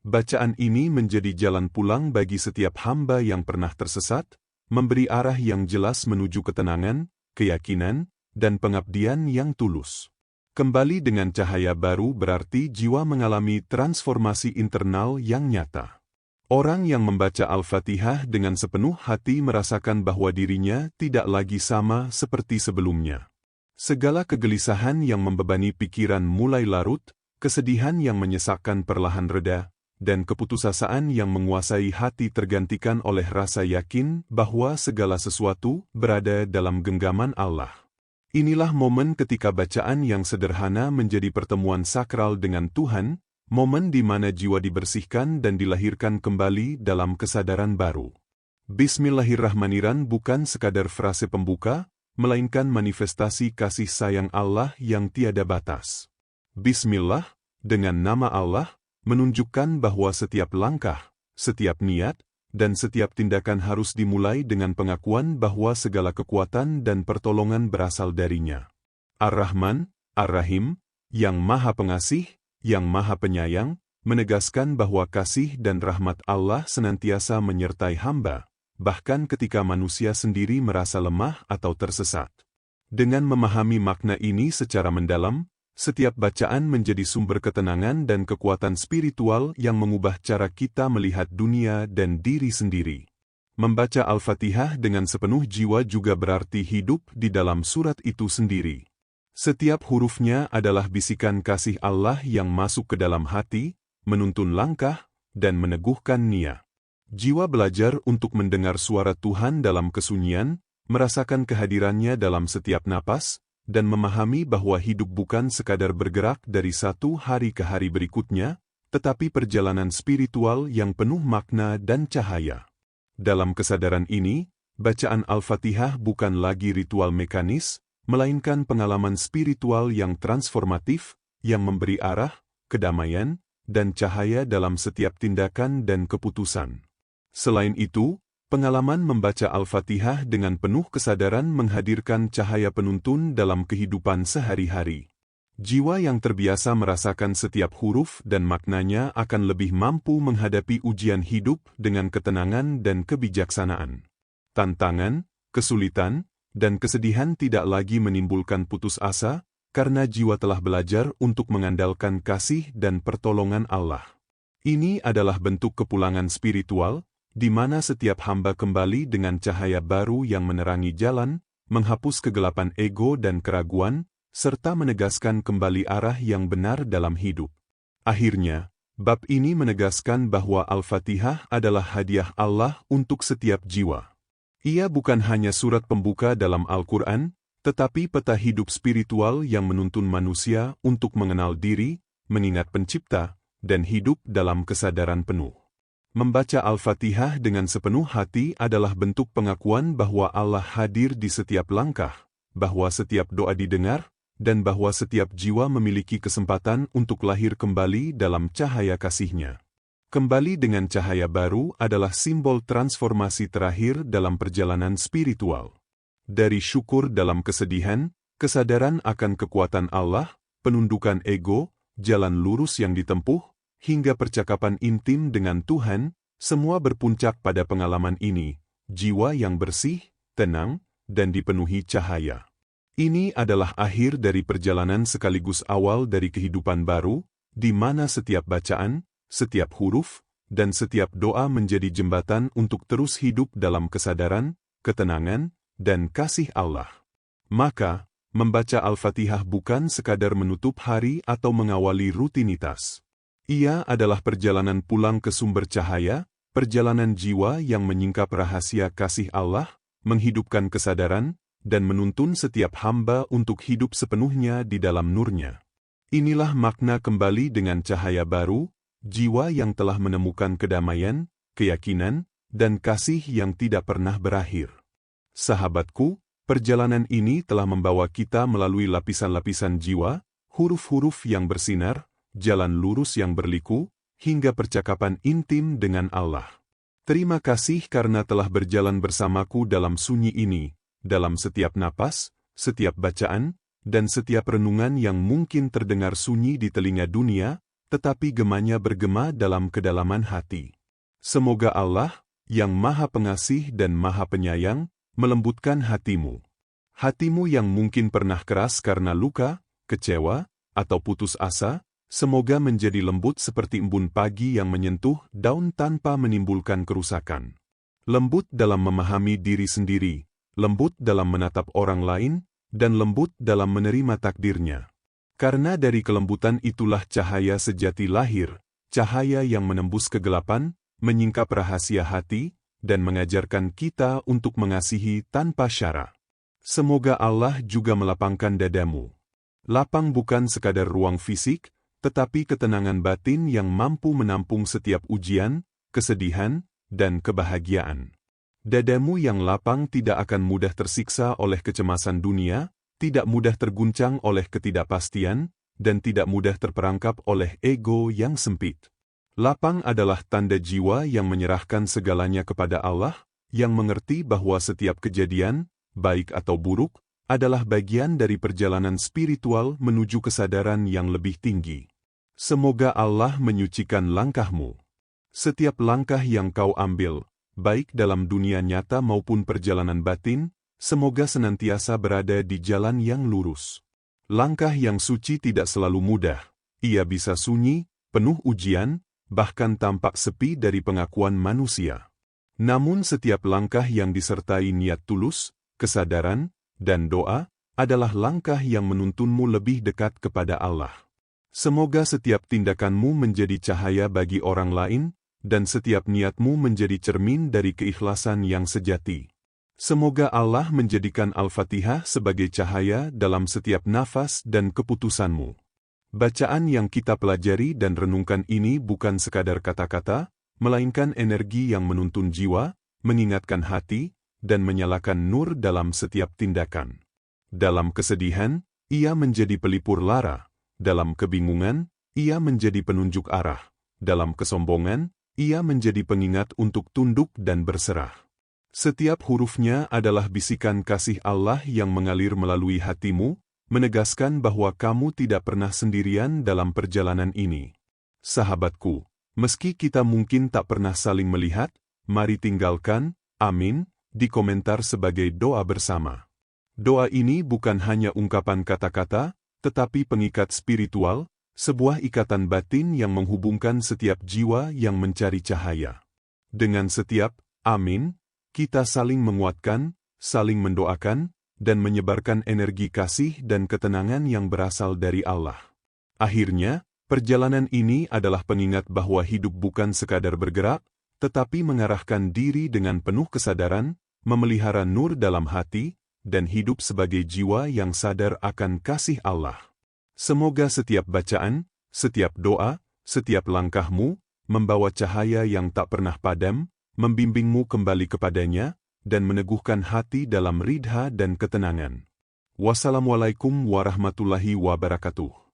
Bacaan ini menjadi jalan pulang bagi setiap hamba yang pernah tersesat, memberi arah yang jelas menuju ketenangan, keyakinan, dan pengabdian yang tulus. Kembali dengan cahaya baru berarti jiwa mengalami transformasi internal yang nyata. Orang yang membaca Al-Fatihah dengan sepenuh hati merasakan bahwa dirinya tidak lagi sama seperti sebelumnya. Segala kegelisahan yang membebani pikiran mulai larut, kesedihan yang menyesakkan perlahan reda, dan keputusasaan yang menguasai hati tergantikan oleh rasa yakin bahwa segala sesuatu berada dalam genggaman Allah. Inilah momen ketika bacaan yang sederhana menjadi pertemuan sakral dengan Tuhan, momen di mana jiwa dibersihkan dan dilahirkan kembali dalam kesadaran baru. Bismillahirrahmanirrahim bukan sekadar frase pembuka, melainkan manifestasi kasih sayang Allah yang tiada batas. Bismillah, dengan nama Allah, menunjukkan bahwa setiap langkah, setiap niat, dan setiap tindakan harus dimulai dengan pengakuan bahwa segala kekuatan dan pertolongan berasal darinya. Ar-Rahman, Ar-Rahim, yang Maha Pengasih, yang Maha Penyayang, menegaskan bahwa kasih dan rahmat Allah senantiasa menyertai hamba, bahkan ketika manusia sendiri merasa lemah atau tersesat. Dengan memahami makna ini secara mendalam, setiap bacaan menjadi sumber ketenangan dan kekuatan spiritual yang mengubah cara kita melihat dunia dan diri sendiri. Membaca Al-Fatihah dengan sepenuh jiwa juga berarti hidup di dalam surat itu sendiri. Setiap hurufnya adalah bisikan kasih Allah yang masuk ke dalam hati, menuntun langkah, dan meneguhkan niat. Jiwa belajar untuk mendengar suara Tuhan dalam kesunyian, merasakan kehadirannya dalam setiap napas, dan memahami bahwa hidup bukan sekadar bergerak dari satu hari ke hari berikutnya, tetapi perjalanan spiritual yang penuh makna dan cahaya. Dalam kesadaran ini, bacaan Al-Fatihah bukan lagi ritual mekanis, melainkan pengalaman spiritual yang transformatif, yang memberi arah, kedamaian, dan cahaya dalam setiap tindakan dan keputusan. Selain itu, pengalaman membaca Al-Fatihah dengan penuh kesadaran menghadirkan cahaya penuntun dalam kehidupan sehari-hari. Jiwa yang terbiasa merasakan setiap huruf dan maknanya akan lebih mampu menghadapi ujian hidup dengan ketenangan dan kebijaksanaan. Tantangan, kesulitan, dan kesedihan tidak lagi menimbulkan putus asa, karena jiwa telah belajar untuk mengandalkan kasih dan pertolongan Allah. Ini adalah bentuk kepulangan spiritual, di mana setiap hamba kembali dengan cahaya baru yang menerangi jalan, menghapus kegelapan ego dan keraguan, serta menegaskan kembali arah yang benar dalam hidup. Akhirnya, bab ini menegaskan bahwa Al-Fatihah adalah hadiah Allah untuk setiap jiwa. Ia bukan hanya surat pembuka dalam Al-Quran, tetapi peta hidup spiritual yang menuntun manusia untuk mengenal diri, mengingat Pencipta, dan hidup dalam kesadaran penuh. Membaca Al-Fatihah dengan sepenuh hati adalah bentuk pengakuan bahwa Allah hadir di setiap langkah, bahwa setiap doa didengar, dan bahwa setiap jiwa memiliki kesempatan untuk lahir kembali dalam cahaya kasih-Nya. Kembali dengan cahaya baru adalah simbol transformasi terakhir dalam perjalanan spiritual. Dari syukur dalam kesedihan, kesadaran akan kekuatan Allah, penundukan ego, jalan lurus yang ditempuh, hingga percakapan intim dengan Tuhan, semua berpuncak pada pengalaman ini, jiwa yang bersih, tenang, dan dipenuhi cahaya. Ini adalah akhir dari perjalanan sekaligus awal dari kehidupan baru, di mana setiap bacaan, setiap huruf, dan setiap doa menjadi jembatan untuk terus hidup dalam kesadaran, ketenangan, dan kasih Allah. Maka, membaca Al-Fatihah bukan sekadar menutup hari atau mengawali rutinitas. Ia adalah perjalanan pulang ke sumber cahaya, perjalanan jiwa yang menyingkap rahasia kasih Allah, menghidupkan kesadaran, dan menuntun setiap hamba untuk hidup sepenuhnya di dalam nur-Nya. Inilah makna kembali dengan cahaya baru, jiwa yang telah menemukan kedamaian, keyakinan, dan kasih yang tidak pernah berakhir. Sahabatku, perjalanan ini telah membawa kita melalui lapisan-lapisan jiwa, huruf-huruf yang bersinar, jalan lurus yang berliku, hingga percakapan intim dengan Allah. Terima kasih karena telah berjalan bersamaku dalam sunyi ini, dalam setiap napas, setiap bacaan, dan setiap renungan yang mungkin terdengar sunyi di telinga dunia, tetapi gemanya bergema dalam kedalaman hati. Semoga Allah, yang Maha Pengasih dan Maha Penyayang, melembutkan hatimu. Hatimu yang mungkin pernah keras karena luka, kecewa, atau putus asa, semoga menjadi lembut seperti embun pagi yang menyentuh daun tanpa menimbulkan kerusakan. Lembut dalam memahami diri sendiri, lembut dalam menatap orang lain, dan lembut dalam menerima takdirnya. Karena dari kelembutan itulah cahaya sejati lahir, cahaya yang menembus kegelapan, menyingkap rahasia hati, dan mengajarkan kita untuk mengasihi tanpa syara. Semoga Allah juga melapangkan dadamu. Lapang bukan sekadar ruang fisik, tetapi ketenangan batin yang mampu menampung setiap ujian, kesedihan, dan kebahagiaan. Dadamu yang lapang tidak akan mudah tersiksa oleh kecemasan dunia, tidak mudah terguncang oleh ketidakpastian, dan tidak mudah terperangkap oleh ego yang sempit. Lapang adalah tanda jiwa yang menyerahkan segalanya kepada Allah, yang mengerti bahwa setiap kejadian, baik atau buruk, adalah bagian dari perjalanan spiritual menuju kesadaran yang lebih tinggi. Semoga Allah menyucikan langkahmu. Setiap langkah yang kau ambil, baik dalam dunia nyata maupun perjalanan batin, semoga senantiasa berada di jalan yang lurus. Langkah yang suci tidak selalu mudah, ia bisa sunyi, penuh ujian, bahkan tampak sepi dari pengakuan manusia. Namun setiap langkah yang disertai niat tulus, kesadaran, dan doa, adalah langkah yang menuntunmu lebih dekat kepada Allah. Semoga setiap tindakanmu menjadi cahaya bagi orang lain, dan setiap niatmu menjadi cermin dari keikhlasan yang sejati. Semoga Allah menjadikan Al-Fatihah sebagai cahaya dalam setiap nafas dan keputusanmu. Bacaan yang kita pelajari dan renungkan ini bukan sekadar kata-kata, melainkan energi yang menuntun jiwa, mengingatkan hati, dan menyalakan nur dalam setiap tindakan. Dalam kesedihan, ia menjadi pelipur lara. Dalam kebingungan, ia menjadi penunjuk arah. Dalam kesombongan, ia menjadi pengingat untuk tunduk dan berserah. Setiap hurufnya adalah bisikan kasih Allah yang mengalir melalui hatimu, menegaskan bahwa kamu tidak pernah sendirian dalam perjalanan ini. Sahabatku, meski kita mungkin tak pernah saling melihat, mari tinggalkan, amin, di komentar sebagai doa bersama. Doa ini bukan hanya ungkapan kata-kata, tetapi pengikat spiritual, sebuah ikatan batin yang menghubungkan setiap jiwa yang mencari cahaya. Dengan setiap amin, kita saling menguatkan, saling mendoakan, dan menyebarkan energi kasih dan ketenangan yang berasal dari Allah. Akhirnya, perjalanan ini adalah pengingat bahwa hidup bukan sekadar bergerak, tetapi mengarahkan diri dengan penuh kesadaran, memelihara nur dalam hati, dan hidup sebagai jiwa yang sadar akan kasih Allah. Semoga setiap bacaan, setiap doa, setiap langkahmu, membawa cahaya yang tak pernah padam, membimbingmu kembali kepadanya, dan meneguhkan hati dalam ridha dan ketenangan. Wassalamualaikum warahmatullahi wabarakatuh.